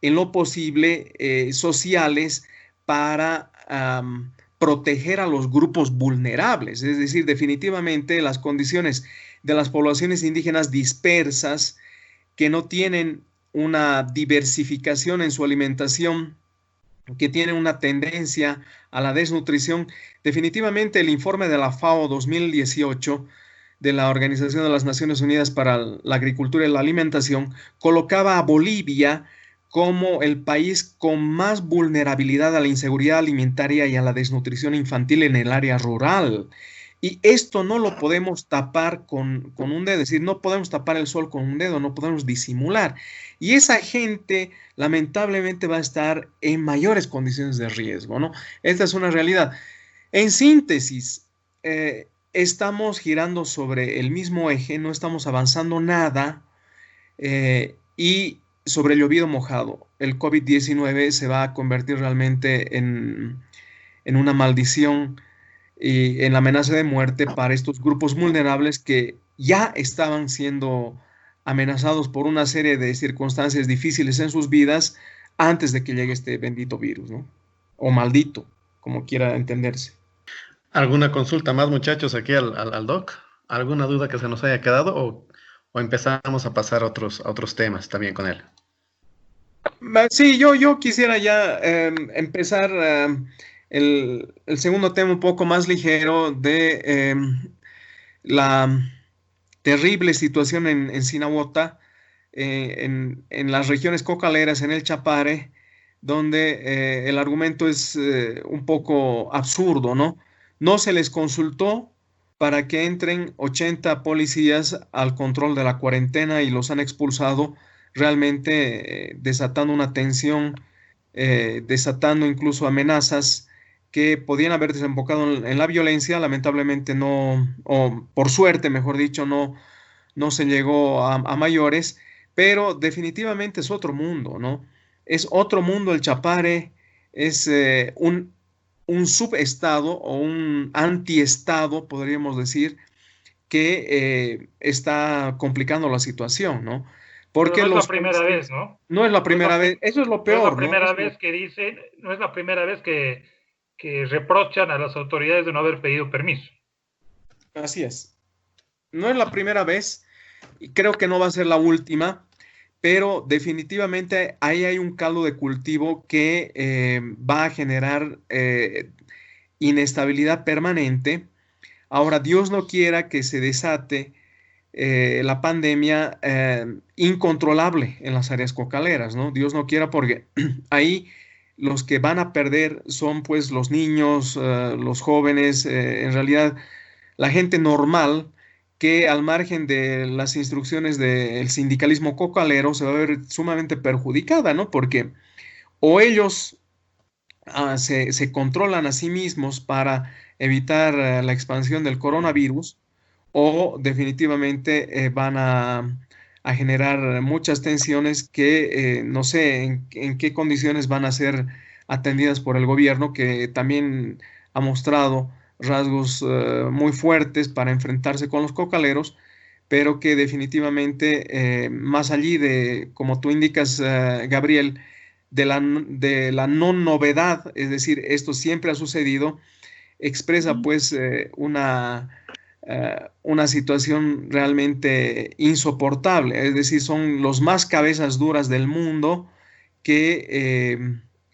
en lo posible sociales para proteger a los grupos vulnerables. Es decir, definitivamente las condiciones de las poblaciones indígenas dispersas que no tienen una diversificación en su alimentación, que tienen una tendencia a la desnutrición. Definitivamente el informe de la FAO 2018 de la Organización de las Naciones Unidas para la Agricultura y la Alimentación colocaba a Bolivia como el país con más vulnerabilidad a la inseguridad alimentaria y a la desnutrición infantil en el área rural. Y esto no lo podemos tapar con un dedo, es decir, no podemos tapar el sol con un dedo, no podemos disimular. Y esa gente lamentablemente va a estar en mayores condiciones de riesgo, ¿no? Esta es una realidad. En síntesis, estamos girando sobre el mismo eje, no estamos avanzando nada y sobre el llovido mojado. El COVID-19 se va a convertir realmente en una maldición y en la amenaza de muerte para estos grupos vulnerables que ya estaban siendo amenazados por una serie de circunstancias difíciles en sus vidas antes de que llegue este bendito virus, ¿no? O maldito, como quiera entenderse. ¿Alguna consulta más, muchachos, aquí al doc? ¿Alguna duda que se nos haya quedado o empezamos a pasar a otros temas también con él? Sí, yo quisiera ya empezar el segundo tema un poco más ligero de la terrible situación en Sinawota, en las regiones cocaleras, en el Chapare, donde el argumento es un poco absurdo, ¿no? No se les consultó para que entren 80 policías al control de la cuarentena y los han expulsado, realmente desatando una tensión, desatando incluso amenazas que podían haber desembocado en la violencia. Lamentablemente no, o por suerte, mejor dicho, no se llegó a mayores, pero definitivamente es otro mundo, ¿no? Es otro mundo el Chapare, es un subestado o un antiestado, podríamos decir, que está complicando la situación, ¿no? Pero Porque no es la los primera policías, vez, ¿no? no es la No es primera la, vez, eso es lo no es la peor, ¿no? primera vez que dicen, no es la primera vez que reprochan a las autoridades de no haber pedido permiso. Así es. No es la primera vez y creo que no va a ser la última, pero definitivamente ahí hay un caldo de cultivo que va a generar inestabilidad permanente. Ahora, Dios no quiera que se desate la pandemia incontrolable en las áreas cocaleras, ¿no? Dios no quiera, porque ahí los que van a perder son pues los niños, los jóvenes, en realidad la gente normal que al margen de las instrucciones del sindicalismo cocalero se va a ver sumamente perjudicada, ¿no? Porque o ellos se controlan a sí mismos para evitar la expansión del coronavirus, o definitivamente van a generar muchas tensiones que no sé en qué condiciones van a ser atendidas por el gobierno, que también ha mostrado rasgos muy fuertes para enfrentarse con los cocaleros, pero que definitivamente, más allí de, como tú indicas, Gabriel, de la no novedad, es decir, esto siempre ha sucedido, expresa pues una situación realmente insoportable. Es decir, son los más cabezas duras del mundo que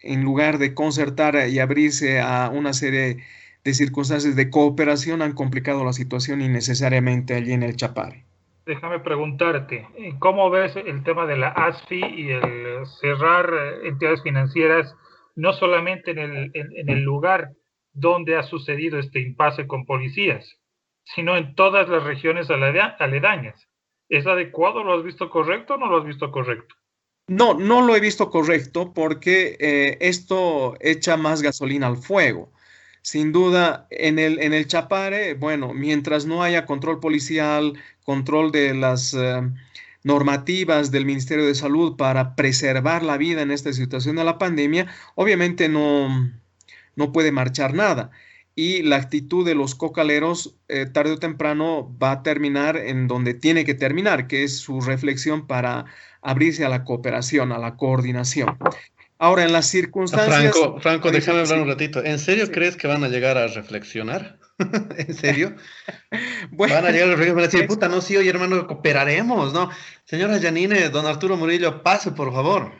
en lugar de concertar y abrirse a una serie de circunstancias de cooperación han complicado la situación innecesariamente allí en el Chapare. Déjame preguntarte, ¿cómo ves el tema de la ASFI y el cerrar entidades financieras, no solamente en el lugar donde ha sucedido este impasse con policías, sino en todas las regiones aledañas? ¿Es adecuado? ¿Lo has visto correcto o no lo has visto correcto? No, no lo he visto correcto porque esto echa más gasolina al fuego. Sin duda, en el Chapare, bueno, mientras no haya control policial, control de las normativas del Ministerio de Salud para preservar la vida en esta situación de la pandemia, obviamente no puede marchar nada. Y la actitud de los cocaleros, tarde o temprano, va a terminar en donde tiene que terminar, que es su reflexión para abrirse a la cooperación, a la coordinación. Ahora, en las circunstancias... Franco, déjame hablar un ratito. ¿En serio sí. crees que van a llegar a reflexionar? ¿En serio? Bueno, Van a llegar a reflexionar, van a decir, puta, no, sí, oye, hermano, cooperaremos, ¿no? Señora Janine, don Arturo Murillo, pase, por favor.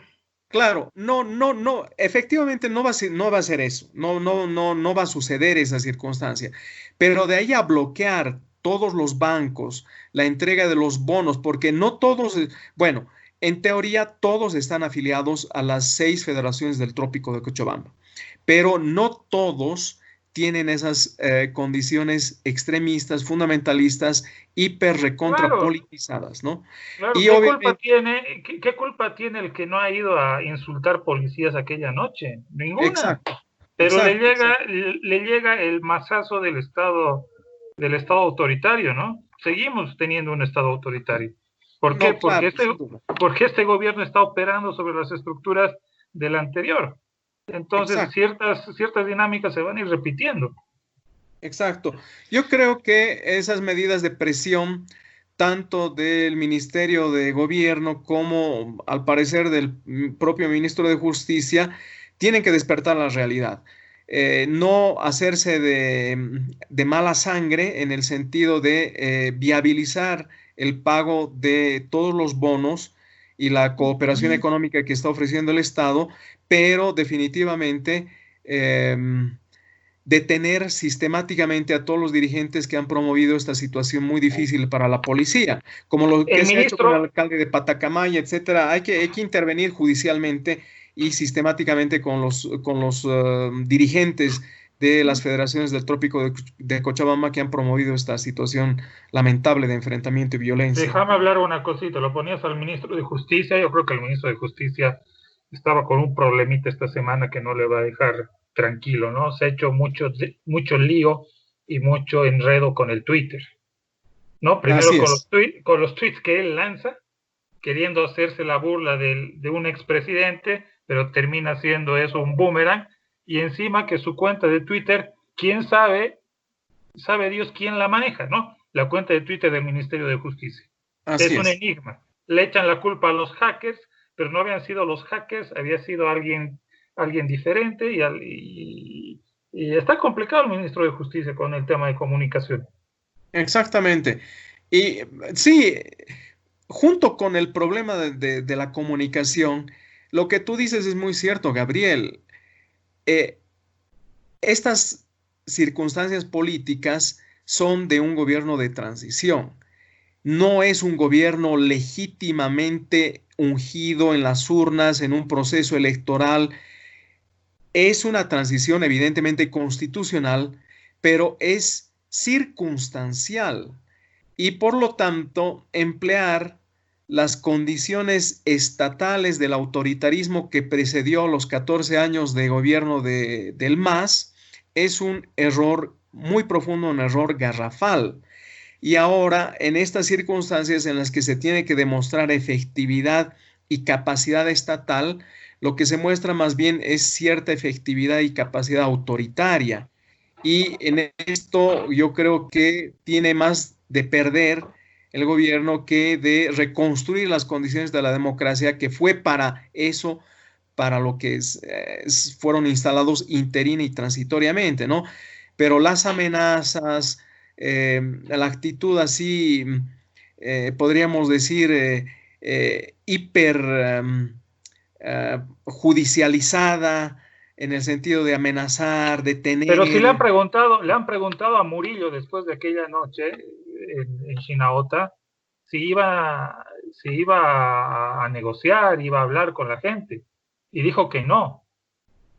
claro, no, efectivamente no va a ser eso, no va a suceder esa circunstancia, pero de ahí a bloquear todos los bancos, la entrega de los bonos, porque no todos, bueno, en teoría todos están afiliados a las 6 federaciones del Trópico de Cochabamba, pero no todos tienen esas condiciones extremistas, fundamentalistas, hiper recontra Claro, politizadas, ¿no? claro. Y obviamente, ¿Qué culpa tiene el que no ha ido a insultar policías aquella noche? Ninguna. exacto, Pero exacto, exacto. le llega el mazazo del Estado autoritario, ¿no? Seguimos teniendo un Estado autoritario. ¿Por qué? No, claro, sin duda. Porque este gobierno está operando sobre las estructuras del anterior. Entonces, Exacto, ciertas dinámicas se van a ir repitiendo. exacto. Yo creo que esas medidas de presión, tanto del Ministerio de Gobierno como, al parecer, del propio Ministro de Justicia, tienen que despertar la realidad. No hacerse de mala sangre en el sentido de viabilizar el pago de todos los bonos y la cooperación económica que está ofreciendo el Estado, pero definitivamente detener sistemáticamente a todos los dirigentes que han promovido esta situación muy difícil para la policía, como lo que se ha hecho con el alcalde de Patacamaya, etcétera. Hay que intervenir judicialmente y sistemáticamente con los dirigentes de las federaciones del Trópico de Cochabamba que han promovido esta situación lamentable de enfrentamiento y violencia. Déjame hablar una cosita, lo ponías al ministro de Justicia, yo creo que el ministro de Justicia estaba con un problemita esta semana que no le va a dejar tranquilo, ¿no? Se ha hecho mucho lío y mucho enredo con el Twitter, ¿no? Primero con los tweets que él lanza, queriendo hacerse la burla de un expresidente, pero termina siendo eso un boomerang, y encima que su cuenta de Twitter, quién sabe Dios quién la maneja, ¿no? La cuenta de Twitter del Ministerio de Justicia. Es un enigma. Le echan la culpa a los hackers, pero no habían sido los hackers, había sido alguien diferente y está complicado el ministro de Justicia con el tema de comunicación. Exactamente. Y sí, junto con el problema de la comunicación, lo que tú dices es muy cierto, Gabriel. Estas circunstancias políticas son de un gobierno de transición. No es un gobierno legítimamente ungido en las urnas, en un proceso electoral. Es una transición evidentemente constitucional, pero es circunstancial y por lo tanto emplear las condiciones estatales del autoritarismo que precedió los 14 años de gobierno del MAS es un error muy profundo, un error garrafal. Y ahora, en estas circunstancias en las que se tiene que demostrar efectividad y capacidad estatal, lo que se muestra más bien es cierta efectividad y capacidad autoritaria. Y en esto yo creo que tiene más de perder el gobierno que de reconstruir las condiciones de la democracia, que fue para eso, para lo que fueron instalados interina y transitoriamente, ¿no? Pero las amenazas, la actitud así, podríamos decir, hiper judicializada, en el sentido de amenazar, de tener... Pero si le han preguntado a Murillo después de aquella noche en Chinaota si iba a negociar, iba a hablar con la gente, y dijo que no.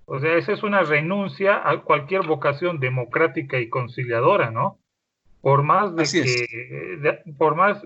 O sea, esa es una renuncia a cualquier vocación democrática y conciliadora, ¿no? Por más de Así que, es. Por más,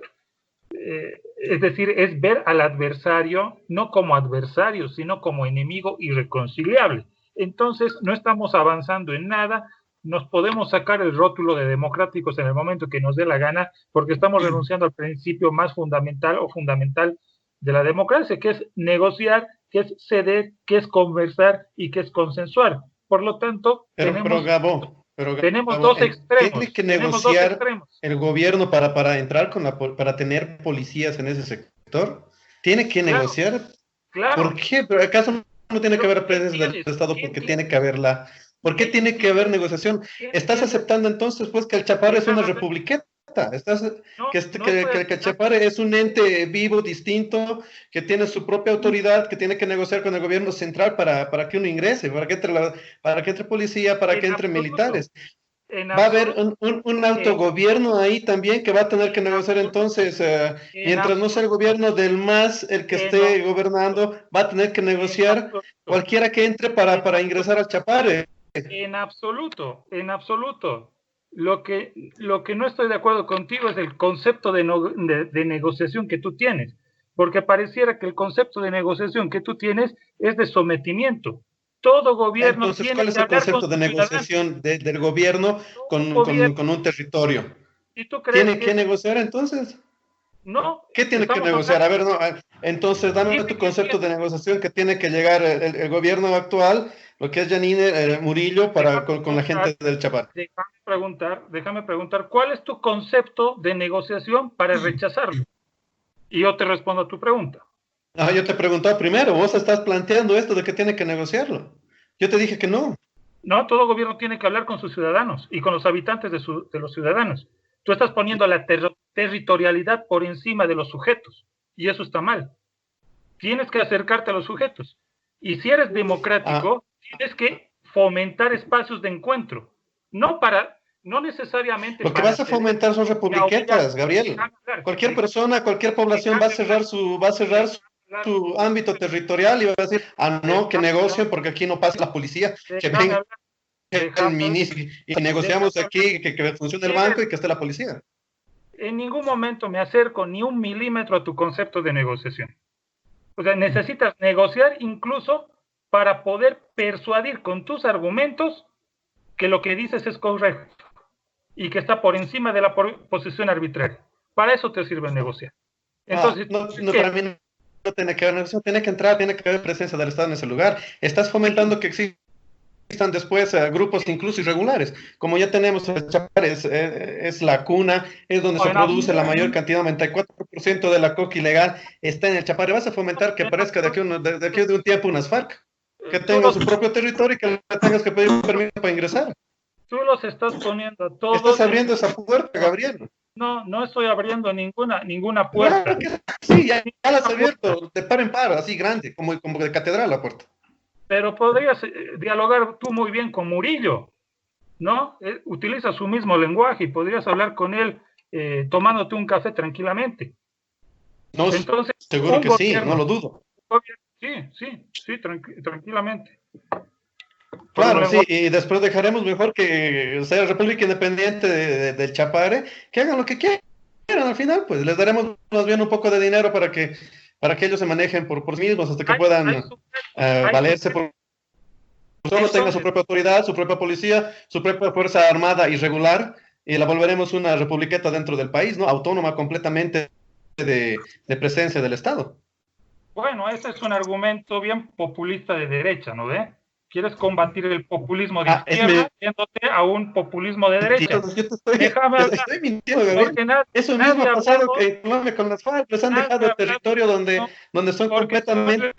es decir, es ver al adversario no como adversario, sino como enemigo irreconciliable. Entonces, no estamos avanzando en nada, nos podemos sacar el rótulo de democráticos en el momento que nos dé la gana, porque estamos renunciando al principio más fundamental de la democracia, que es negociar, que es ceder, que es conversar y que es consensuar. Por lo tanto, tenemos dos extremos. Tiene que negociar el gobierno para entrar para tener policías en ese sector. Tiene que negociar. Claro. ¿Por qué? ¿Pero acaso no tiene que haber presencia del Estado porque tiene que haberla? ¿Por qué tiene que haber negociación? ¿Estás aceptando entonces pues que el Chapare es una republiqueta? Que el Chapare es un ente vivo, distinto, que tiene su propia autoridad, que tiene que negociar con el gobierno central para que uno ingrese, para que entre policía, para que entre militares. Va a haber un autogobierno ahí también que va a tener que negociar entonces, mientras no sea el gobierno del MAS el que esté gobernando, va a tener que negociar cualquiera que entre para ingresar al Chapare. En absoluto. Lo que no estoy de acuerdo contigo es el concepto de negociación que tú tienes, porque pareciera que el concepto de negociación que tú tienes es de sometimiento. Todo gobierno Entonces, tiene ¿cuál es el concepto de negociación del gobierno con un territorio? ¿Tiene que negociar entonces? No. ¿Qué tiene que negociar? A ver, no, entonces dame tu concepto de negociación que tiene que llegar el gobierno actual, lo que es Yanine Murillo, con la gente del Chapare. Déjame preguntar, ¿cuál es tu concepto de negociación para rechazarlo? Y yo te respondo a tu pregunta. Yo te preguntaba primero, vos estás planteando esto de que tiene que negociarlo. Yo te dije que no. No, todo gobierno tiene que hablar con sus ciudadanos y con los habitantes de los ciudadanos. Tú estás poniendo la territorialidad por encima de los sujetos, y eso está mal. Tienes que acercarte a los sujetos. Y si eres democrático, tienes que fomentar espacios de encuentro. no necesariamente. Lo que vas a fomentar son republiquetas, Gabriel. Cualquier persona, cualquier población va a cerrar su ámbito territorial y va a decir, no, que negocien porque aquí no pasa la policía, que venga el ministro y negociamos aquí, que funcione el banco y que esté la policía. En ningún momento me acerco ni un milímetro a tu concepto de negociación. O sea, necesitas negociar incluso para poder persuadir con tus argumentos que lo que dices es correcto y que está por encima de la posición arbitraria. Para eso te sirve negociar. Entonces, para mí no tiene que haber negociación, tiene que haber presencia del Estado en ese lugar. Estás fomentando que existan después grupos incluso irregulares. Como ya tenemos el Chapare, es la cuna, es donde se produce la mayor cantidad, 94% de la coca ilegal está en el Chapare. Vas a fomentar que parezca de aquí de un tiempo unas FARC, que tengan su propio territorio y que le tengas que pedir permiso para ingresar. Tú los estás poniendo a todos. Estás abriendo esa puerta, Gabriel. No estoy abriendo ninguna puerta. Sí, ya la has abierto, de par en par, así grande, como de catedral la puerta. Pero podrías dialogar tú muy bien con Murillo, ¿no? Utiliza su mismo lenguaje y podrías hablar con él tomándote un café tranquilamente. No, entonces, seguro que sí, no lo dudo. Sí, tranquilamente. Claro, sí, y después dejaremos mejor que sea República Independiente del Chapare, que hagan lo que quieran al final, pues les daremos más bien un poco de dinero para que ellos se manejen por sí mismos hasta que puedan valerse por solo tengan su propia autoridad, su propia policía, su propia fuerza armada irregular, y la volveremos una republiqueta dentro del país, ¿no? Autónoma completamente de presencia del Estado. Bueno, ese es un argumento bien populista de derecha, ¿no ve? Quieres combatir el populismo de izquierda yéndote a un populismo de derecha. Déjame hablar. Estoy mintiendo, Gabriel. Eso mismo ha pasado en Colombia con las FARC, les han dejado el territorio donde son completamente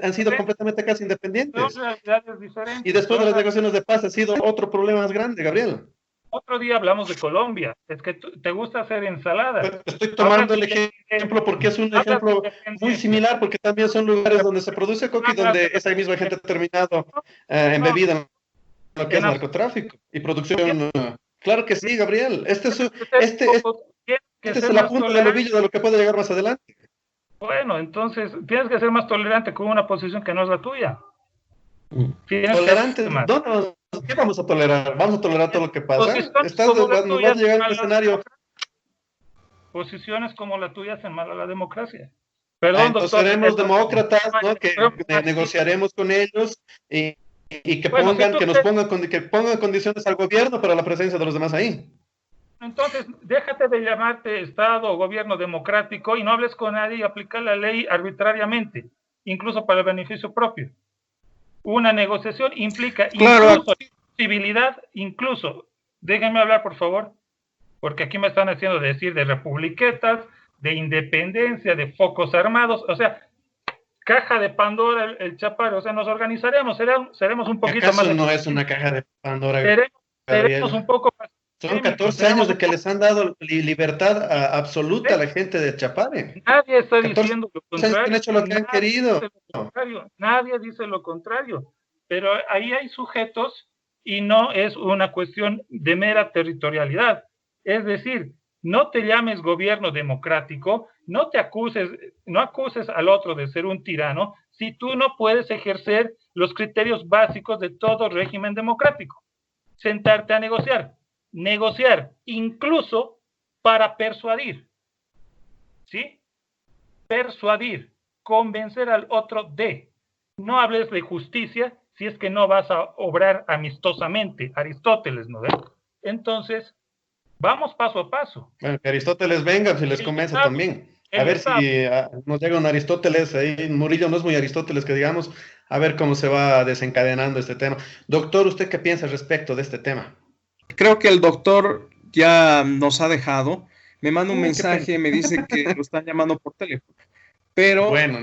han sido completamente casi independientes. Y después de las negociaciones de paz ha sido otro problema más grande, Gabriel. Otro día hablamos de Colombia. Es que te gusta hacer ensaladas. Estoy tomando el ejemplo porque es un ejemplo muy similar, porque también son lugares donde se produce coca y donde esa misma gente ha terminado embebida en lo que es narcotráfico y producción. Claro que sí, Gabriel. Este es la punta del ovillo de lo que puede llegar más adelante. Bueno, entonces tienes que ser más tolerante con una posición que no es la tuya. Tolerante, ¿qué vamos a tolerar? ¿Vamos a tolerar todo lo que pasa? Nos va a llegar a un escenario. Posiciones como la tuya hacen mal a la democracia. Perdón, entonces seremos demócratas, ¿no? Que negociaremos con ellos y que pongan condiciones al gobierno para la presencia de los demás ahí. Entonces, déjate de llamarte Estado o gobierno democrático y no hables con nadie y aplicar la ley arbitrariamente, incluso para el beneficio propio. Una negociación implica incluso posibilidad, incluso, déjenme hablar por favor, porque aquí me están haciendo decir de republiquetas, de independencia, de focos armados, o sea, caja de Pandora el Chapare, o sea, nos organizaremos, seremos un poquito ¿Acaso más... no es una caja de Pandora? Seremos un poco más... Son 14 años de que les han dado libertad absoluta a la gente de Chapare. Nadie está diciendo lo contrario. Han hecho lo que han querido. Nadie dice lo contrario. Pero ahí hay sujetos y no es una cuestión de mera territorialidad. Es decir, no te llames gobierno democrático, no acuses al otro de ser un tirano si tú no puedes ejercer los criterios básicos de todo régimen democrático. Sentarte a negociar, incluso para persuadir, ¿sí? Persuadir, convencer al otro de. No hables de justicia si es que no vas a obrar amistosamente. Aristóteles, ¿no? Entonces, vamos paso a paso. Bueno, que Aristóteles venga, si les convence también. A ver si nos llega un Aristóteles ahí. Murillo no es muy Aristóteles, que digamos, a ver cómo se va desencadenando este tema. Doctor, ¿usted qué piensa respecto de este tema? Creo que el doctor ya nos ha dejado. Me manda un mensaje, me dice que lo están llamando por teléfono. Pero bueno,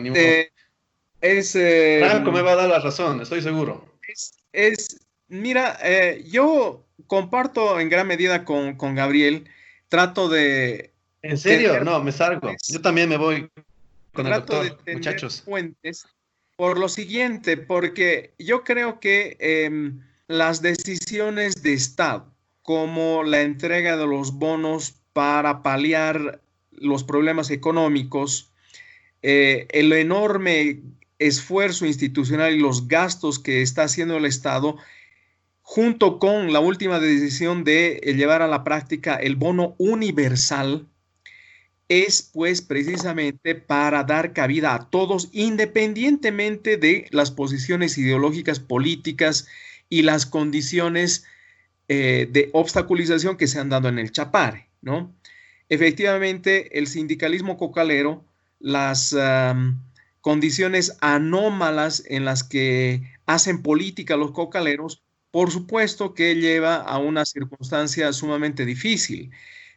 Franco me va a dar la razón, estoy seguro. Mira, yo comparto en gran medida con Gabriel. Trato de... ¿En serio? No, me salgo. Yo también me voy con el doctor, de muchachos. Fuentes por lo siguiente, porque yo creo que las decisiones de Estado como la entrega de los bonos para paliar los problemas económicos, el enorme esfuerzo institucional y los gastos que está haciendo el Estado, junto con la última decisión de llevar a la práctica el bono universal, es pues precisamente para dar cabida a todos, independientemente de las posiciones ideológicas, políticas y las condiciones de obstaculización que se han dado en el Chapare, ¿no? Efectivamente, el sindicalismo cocalero, las condiciones anómalas en las que hacen política los cocaleros, por supuesto que lleva a una circunstancia sumamente difícil,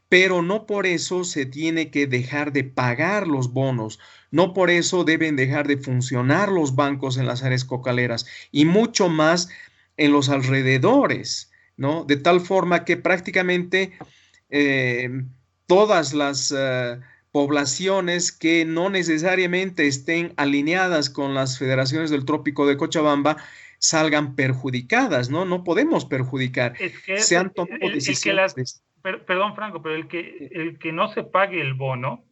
pero no por eso se tiene que dejar de pagar los bonos, no por eso deben dejar de funcionar los bancos en las áreas cocaleras y mucho más en los alrededores, ¿no? De tal forma que prácticamente todas las poblaciones que no necesariamente estén alineadas con las federaciones del Trópico de Cochabamba salgan perjudicadas, ¿no? No podemos perjudicar. Se han tomado decisiones. Perdón, Franco, pero el que no se pague el bono,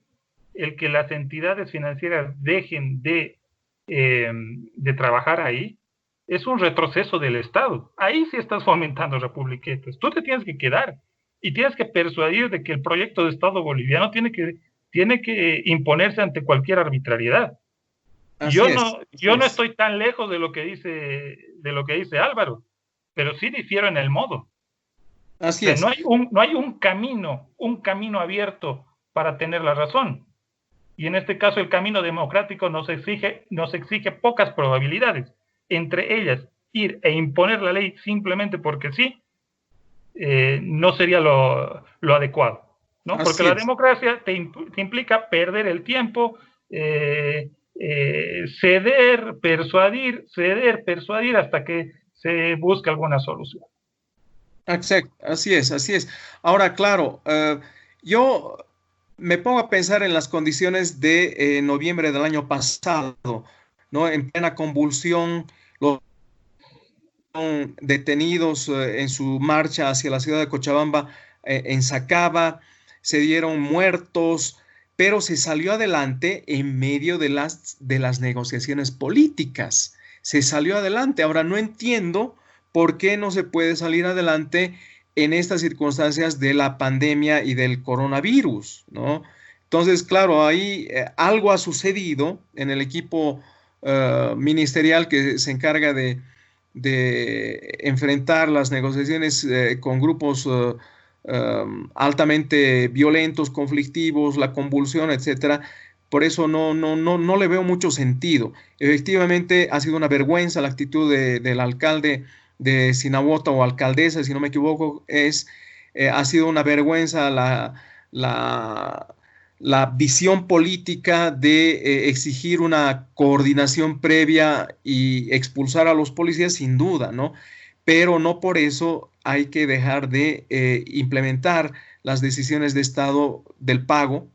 el que las entidades financieras dejen de trabajar ahí, es un retroceso del Estado. Ahí sí estás fomentando republiquetas. Tú te tienes que quedar y tienes que persuadir de que el proyecto de Estado boliviano tiene que imponerse ante cualquier arbitrariedad. Yo no estoy tan lejos de lo que dice Álvaro, pero sí difiero en el modo. Así es. No hay un camino abierto para tener la razón. Y en este caso el camino democrático nos exige pocas probabilidades. Entre ellas, ir e imponer la ley simplemente porque sí, no sería lo adecuado, ¿no? Porque la democracia te implica perder el tiempo, ceder, persuadir hasta que se busque alguna solución. Exacto, así es. Ahora, claro, yo me pongo a pensar en las condiciones de noviembre del año pasado, ¿no? En plena convulsión, los detenidos en su marcha hacia la ciudad de Cochabamba, en Sacaba, se dieron muertos, pero se salió adelante en medio de las negociaciones políticas. Se salió adelante. Ahora no entiendo por qué no se puede salir adelante en estas circunstancias de la pandemia y del coronavirus, ¿no? Entonces, claro, ahí algo ha sucedido en el equipo ministerial que se encarga de enfrentar las negociaciones con grupos altamente violentos, conflictivos, la convulsión, etcétera. Por eso no le veo mucho sentido. Efectivamente, ha sido una vergüenza la actitud del alcalde de Sinahuota, o alcaldesa, si no me equivoco, ha sido una vergüenza la visión política de exigir una coordinación previa y expulsar a los policías, sin duda, ¿no? Pero no por eso hay que dejar de implementar las decisiones de Estado del pago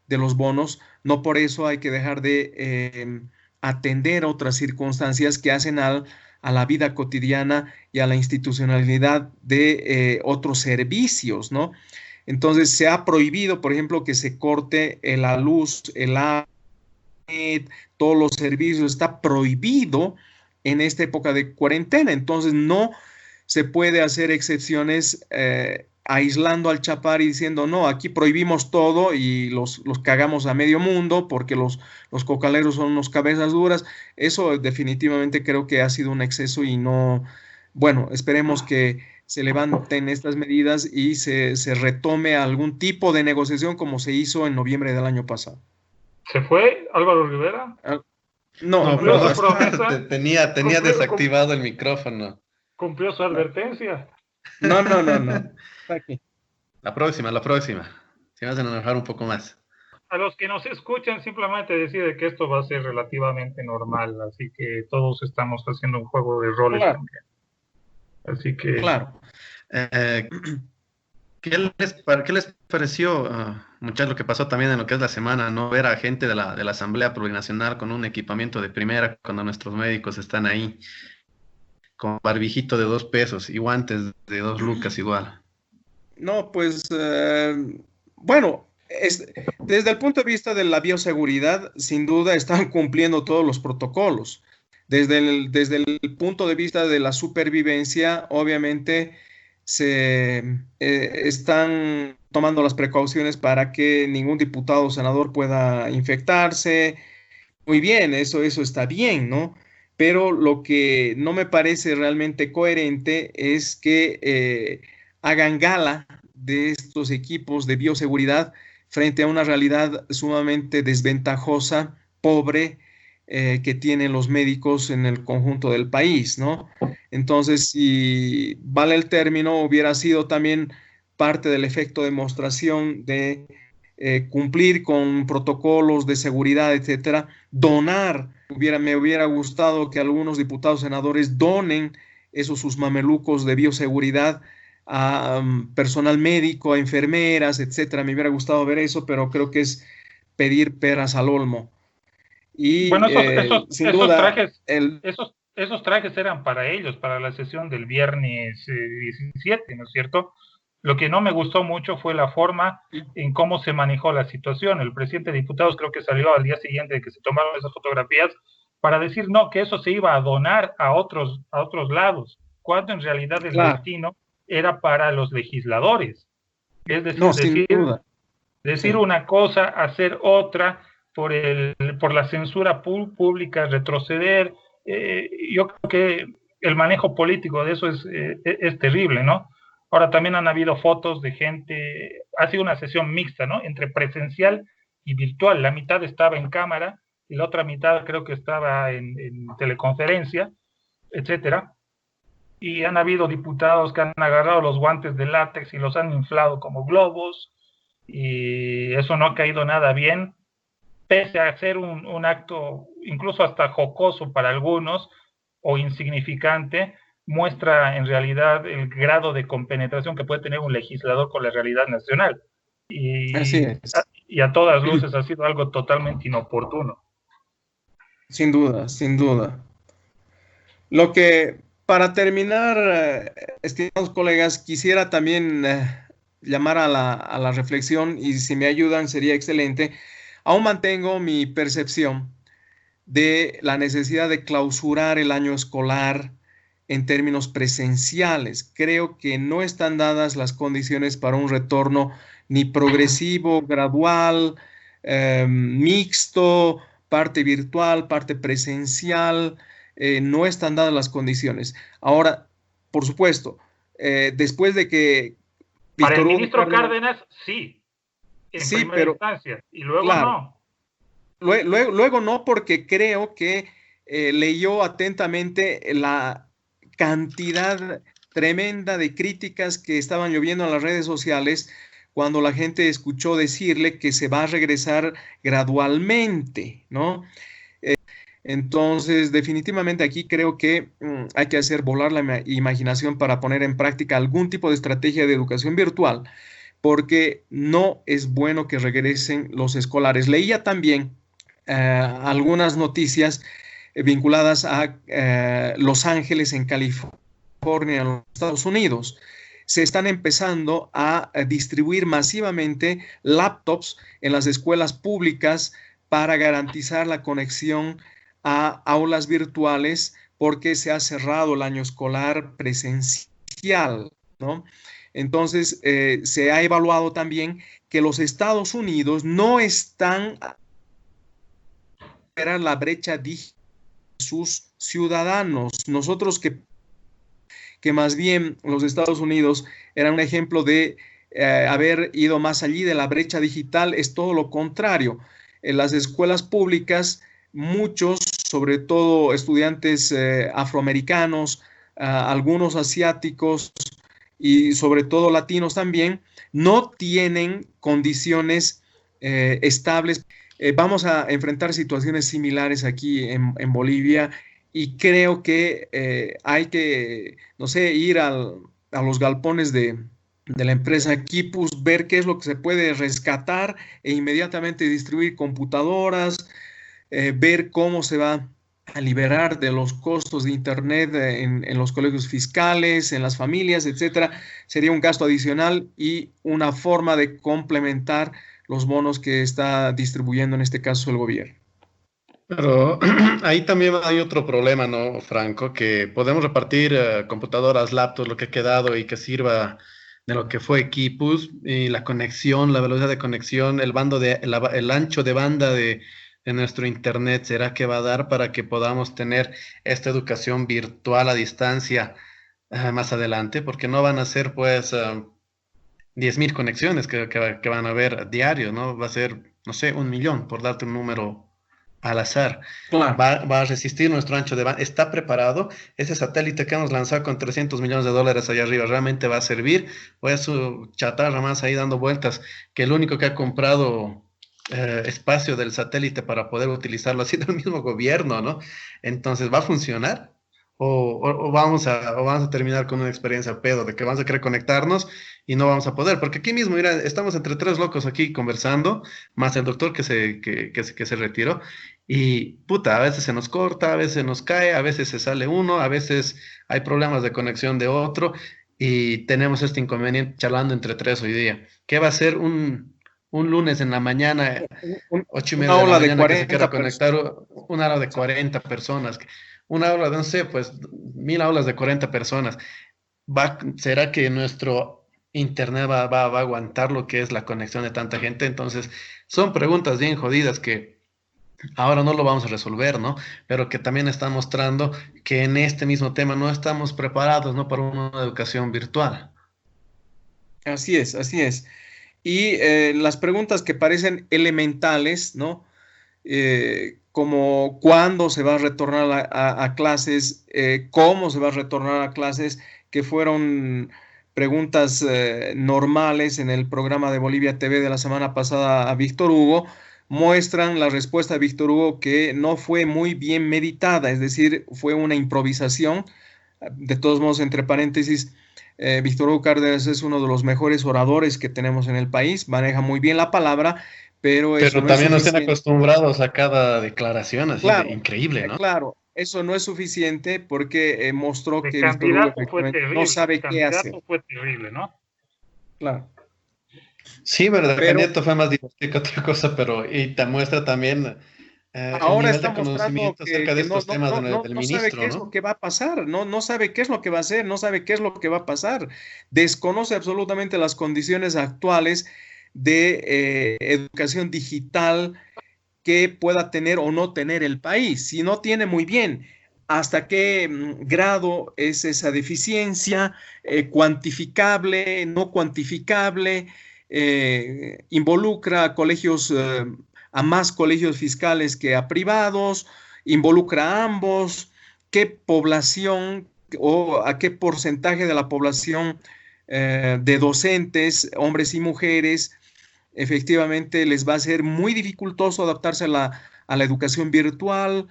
de los bonos, no por eso hay que dejar de atender otras circunstancias que hacen a la vida cotidiana y a la institucionalidad de otros servicios, ¿no? Entonces se ha prohibido, por ejemplo, que se corte la luz, el agua, todos los servicios, está prohibido en esta época de cuarentena. Entonces no se puede hacer excepciones aislando al Chapare y diciendo, no, aquí prohibimos todo y los cagamos a medio mundo porque los cocaleros son unos cabezas duras. Eso definitivamente creo que ha sido un exceso y no, bueno, esperemos que se levanten estas medidas y se retome algún tipo de negociación como se hizo en noviembre del año pasado. ¿Se fue Álvaro Rivera? No, tenía desactivado el micrófono. ¿Cumplió su advertencia? No. Aquí. La próxima. Se me hacen enojar un poco más. A los que nos escuchan, simplemente decide que esto va a ser relativamente normal, así que todos estamos haciendo un juego de roles también. Así que... Claro. ¿Qué les pareció, muchachos, lo que pasó también en lo que es la semana, no ver a gente de la Asamblea Plurinacional con un equipamiento de primera, cuando nuestros médicos están ahí con barbijito de 2 pesos y guantes de 2 lucas igual? No, pues, bueno, desde el punto de vista de la bioseguridad, sin duda están cumpliendo todos los protocolos. Desde el punto de vista de la supervivencia, obviamente se están tomando las precauciones para que ningún diputado o senador pueda infectarse. Muy bien, eso está bien, ¿no? Pero lo que no me parece realmente coherente es que hagan gala de estos equipos de bioseguridad frente a una realidad sumamente desventajosa, pobre, que tienen los médicos en el conjunto del país, ¿no? Entonces, si vale el término, hubiera sido también parte del efecto de demostración de cumplir con protocolos de seguridad, etcétera, donar. Me hubiera gustado que algunos diputados, senadores donen esos sus mamelucos de bioseguridad a personal médico, a enfermeras, etcétera. Me hubiera gustado ver eso, pero creo que es pedir peras al olmo. Y bueno, sin duda, trajes, esos trajes eran para ellos, para la sesión del viernes 17, ¿no es cierto? Lo que no me gustó mucho fue la forma en cómo se manejó la situación. El presidente de diputados creo que salió al día siguiente de que se tomaron esas fotografías para decir no, que eso se iba a donar a otros lados, cuando en realidad el destino era para los legisladores. Es decir, no, sin duda. Decir una cosa, hacer otra, por la censura pública, retroceder. Yo creo que el manejo político de eso es terrible, ¿no? Ahora también han habido fotos de gente, ha sido una sesión mixta, ¿no? Entre presencial y virtual. La mitad estaba en cámara y la otra mitad creo que estaba en teleconferencia, etcétera. Y han habido diputados que han agarrado los guantes de látex y los han inflado como globos, y eso no ha caído nada bien, pese a ser un acto incluso hasta jocoso para algunos o insignificante. Muestra en realidad el grado de compenetración que puede tener un legislador con la realidad nacional. Así es. Y a todas luces ha sido algo totalmente inoportuno. Sin duda, sin duda. Lo que, para terminar, estimados colegas, quisiera también llamar a la reflexión, y si me ayudan sería excelente. Aún mantengo mi percepción de la necesidad de clausurar el año escolar en términos presenciales. Creo que no están dadas las condiciones para un retorno ni progresivo, gradual, mixto, parte virtual, parte presencial. No están dadas las condiciones. Ahora, por supuesto, después de que Para el ministro Cárdenas, sí, en primera instancia, y luego claro, no. Luego no, porque creo que leyó atentamente la cantidad tremenda de críticas que estaban lloviendo en las redes sociales cuando la gente escuchó decirle que se va a regresar gradualmente, ¿no? Entonces, definitivamente aquí creo que hay que hacer volar la imaginación para poner en práctica algún tipo de estrategia de educación virtual, porque no es bueno que regresen los escolares. Leía también algunas noticias vinculadas a Los Ángeles, en California, en los Estados Unidos. Se están empezando a distribuir masivamente laptops en las escuelas públicas para garantizar la conexión a aulas virtuales, porque se ha cerrado el año escolar presencial, ¿no? Entonces, se ha evaluado también que los Estados Unidos no están a superar la brecha digital de sus ciudadanos. Nosotros que más bien los Estados Unidos eran un ejemplo de haber ido más allí de la brecha digital, es todo lo contrario. En las escuelas públicas, muchos, sobre todo estudiantes afroamericanos, algunos asiáticos y sobre todo latinos también, no tienen condiciones estables. Vamos a enfrentar situaciones similares aquí en Bolivia, y creo que hay que, no sé, ir a los galpones de la empresa Kipus, ver qué es lo que se puede rescatar e inmediatamente distribuir computadoras, ver cómo se va a liberar de los costos de Internet en los colegios fiscales, en las familias, etcétera. Sería un gasto adicional y una forma de complementar los bonos que está distribuyendo en este caso el gobierno. Pero ahí también hay otro problema, ¿no, Franco? Que podemos repartir computadoras, laptops, lo que ha quedado y que sirva de lo que fue equipos y la conexión, la velocidad de conexión, el ancho de banda de nuestro internet, ¿será que va a dar para que podamos tener esta educación virtual a distancia más adelante? Porque no van a ser pues 10.000 conexiones que van a haber diario, ¿no? Va a ser, no sé, 1.000.000, por darte un número al azar. Claro. Va a resistir nuestro ancho de banda. ¿Está preparado? Ese satélite que hemos lanzado con $300 millones allá arriba, ¿realmente va a servir? ¿O es su chatarra más ahí dando vueltas? Que el único que ha comprado espacio del satélite para poder utilizarlo ha sido el mismo gobierno, ¿no? Entonces, ¿va a funcionar? ¿O vamos a terminar con una experiencia pedo de que vamos a querer conectarnos y no vamos a poder? Porque aquí mismo, mira, estamos entre tres locos aquí conversando, más el doctor que se retiró. Y puta, a veces se nos corta, a veces se nos cae, a veces se sale uno, a veces hay problemas de conexión de otro y tenemos este inconveniente charlando entre tres hoy día. ¿Qué va a ser un lunes en la mañana, 8:30 de la mañana, que se quiera conectar una hora de 40 personas? Una aula de, no sé, pues 1.000 aulas de 40 personas. ¿Será que nuestro internet va a aguantar lo que es la conexión de tanta gente? Entonces, son preguntas bien jodidas que ahora no lo vamos a resolver, ¿no? Pero que también están mostrando que en este mismo tema no estamos preparados, ¿no?, para una educación virtual. Así es, así es. Y las preguntas que parecen elementales, ¿no? Como cuándo se va a retornar a clases, cómo se va a retornar a clases, que fueron preguntas normales en el programa de Bolivia TV de la semana pasada a Víctor Hugo, muestran la respuesta de Víctor Hugo que no fue muy bien meditada, es decir, fue una improvisación. De todos modos, entre paréntesis, Víctor Hugo Cárdenas es uno de los mejores oradores que tenemos en el país, maneja muy bien la palabra, pero eso también nos tienen acostumbrados a cada declaración así, claro, de increíble, ¿no? Claro, eso no es suficiente porque mostró que Víctor Hugo no sabe qué hacer. Fue terrible, ¿no? Claro. Sí, verdad, el candidato fue más divertido que otra cosa, y te muestra también el nivel de conocimiento acerca de estos temas del ministro, ¿no? No sabe qué es lo que va a pasar, no sabe qué es lo que va a hacer, no sabe qué es lo que va a pasar. Desconoce absolutamente las condiciones actuales de educación digital que pueda tener o no tener el país. Si no tiene, muy bien, hasta qué grado es esa deficiencia, cuantificable, no cuantificable, involucra a colegios, a más colegios fiscales que a privados, involucra a ambos, qué población o a qué porcentaje de la población de docentes, hombres y mujeres, efectivamente les va a ser muy dificultoso adaptarse a la educación virtual.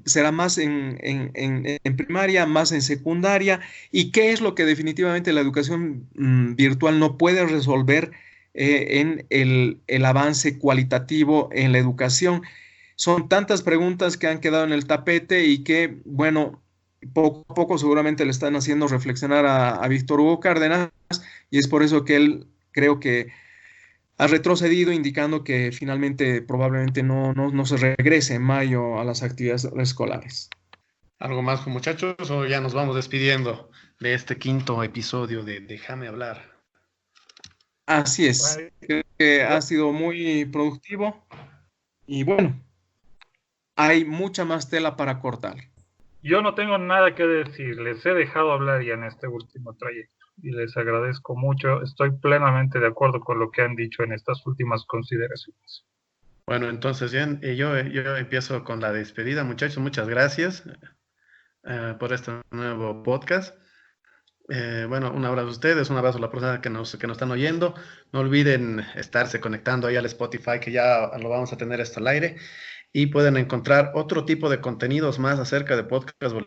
Será más en primaria, más en secundaria. ¿Y qué es lo que definitivamente la educación virtual no puede resolver en el avance cualitativo en la educación? Son tantas preguntas que han quedado en el tapete y que, bueno, poco a poco seguramente le están haciendo reflexionar a Víctor Hugo Cárdenas, y es por eso que él, creo que, ha retrocedido, indicando que finalmente probablemente no se regrese en mayo a las actividades escolares. ¿Algo más, muchachos, o ya nos vamos despidiendo de este quinto episodio de Déjame Hablar? Así es, creo que ha sido muy productivo y bueno, hay mucha más tela para cortar. Yo no tengo nada que decir, les he dejado hablar ya en este último trayecto y les agradezco mucho. Estoy plenamente de acuerdo con lo que han dicho en estas últimas consideraciones. Bueno, entonces yo empiezo con la despedida, muchachos. Muchas gracias por este nuevo podcast. Bueno, un abrazo a ustedes, un abrazo a la persona que nos están oyendo. No olviden estarse conectando ahí al Spotify, que ya lo vamos a tener esto al aire. Y pueden encontrar otro tipo de contenidos más acerca de podcasts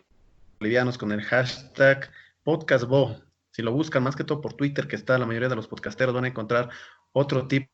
bolivianos con el hashtag PodcastBo. Si lo buscan más que todo por Twitter, que está la mayoría de los podcasteros, van a encontrar otro tipo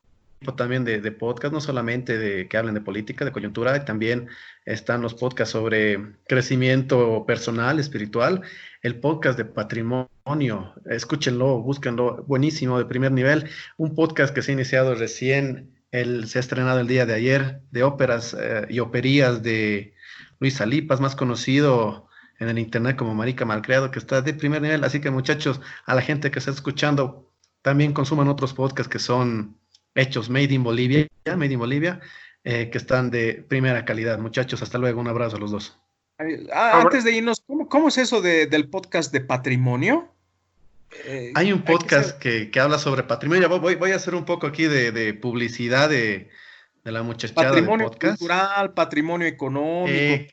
también de podcast, no solamente de que hablen de política, de coyuntura, también están los podcasts sobre crecimiento personal, espiritual, el podcast de patrimonio, escúchenlo, búsquenlo, buenísimo, de primer nivel, un podcast que se ha iniciado recién, se ha estrenado el día de ayer, de óperas y operías de Luis Alipas, más conocido en el internet como Marica Malcriado, que está de primer nivel, así que muchachos, a la gente que está escuchando, también consuman otros podcasts que son hechos Made in Bolivia, que están de primera calidad. Muchachos, hasta luego, un abrazo a los dos. Antes de irnos, ¿cómo es eso del podcast de patrimonio? Hay un podcast que habla sobre patrimonio. Voy a hacer un poco aquí de publicidad de la muchachada patrimonio de podcast. Cultural, patrimonio económico.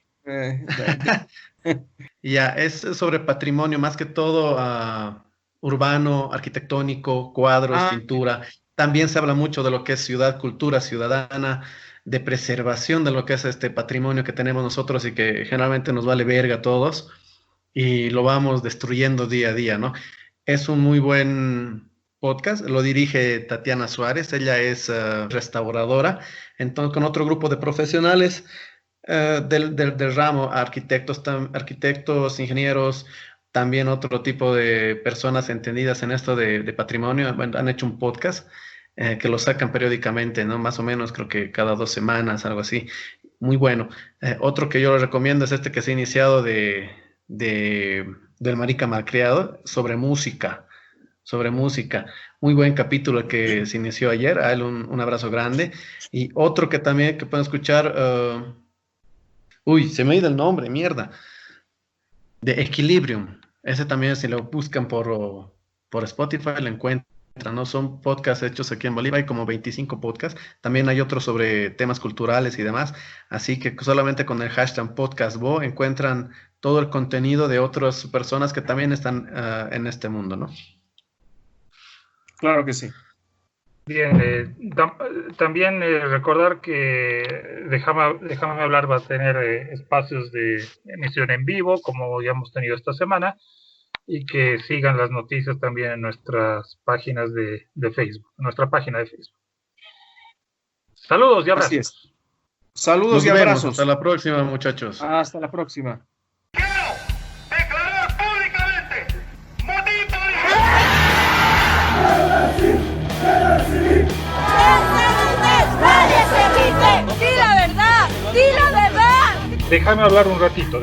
Ya, es sobre patrimonio, más que todo urbano, arquitectónico, cuadros, pintura. También se habla mucho de lo que es ciudad, cultura ciudadana, de preservación de lo que es este patrimonio que tenemos nosotros y que generalmente nos vale verga a todos y lo vamos destruyendo día a día, ¿no? Es un muy buen podcast, lo dirige Tatiana Suárez, ella es restauradora, entonces con otro grupo de profesionales del ramo, arquitectos, ingenieros, también otro tipo de personas entendidas en esto de patrimonio, han hecho un podcast que lo sacan periódicamente, ¿no? Más o menos creo que cada 2 semanas, algo así, muy bueno. Otro que yo les recomiendo es este que se ha iniciado del Marica Malcriado, sobre música, muy buen capítulo que se inició ayer, a él un abrazo grande, y otro que también que pueden escuchar, se me ha ido el nombre, mierda, de Equilibrium, ese también si lo buscan por Spotify lo encuentran, ¿no? Son podcasts hechos aquí en Bolivia, hay como 25 podcasts, también hay otros sobre temas culturales y demás, así que solamente con el hashtag podcastbo encuentran todo el contenido de otras personas que también están en este mundo, ¿no? Claro que sí. Bien, también recordar que Déjame Hablar va a tener espacios de emisión en vivo, como ya hemos tenido esta semana, y que sigan las noticias también en nuestras páginas de Facebook, en nuestra página de Facebook. Saludos y abrazos. Así es. Saludos Nos y vemos. abrazos. Hasta la próxima, muchachos. Hasta la próxima. Quiero declarar públicamente motivo ¡Di la verdad! ¡Di la verdad! Déjame hablar un ratito.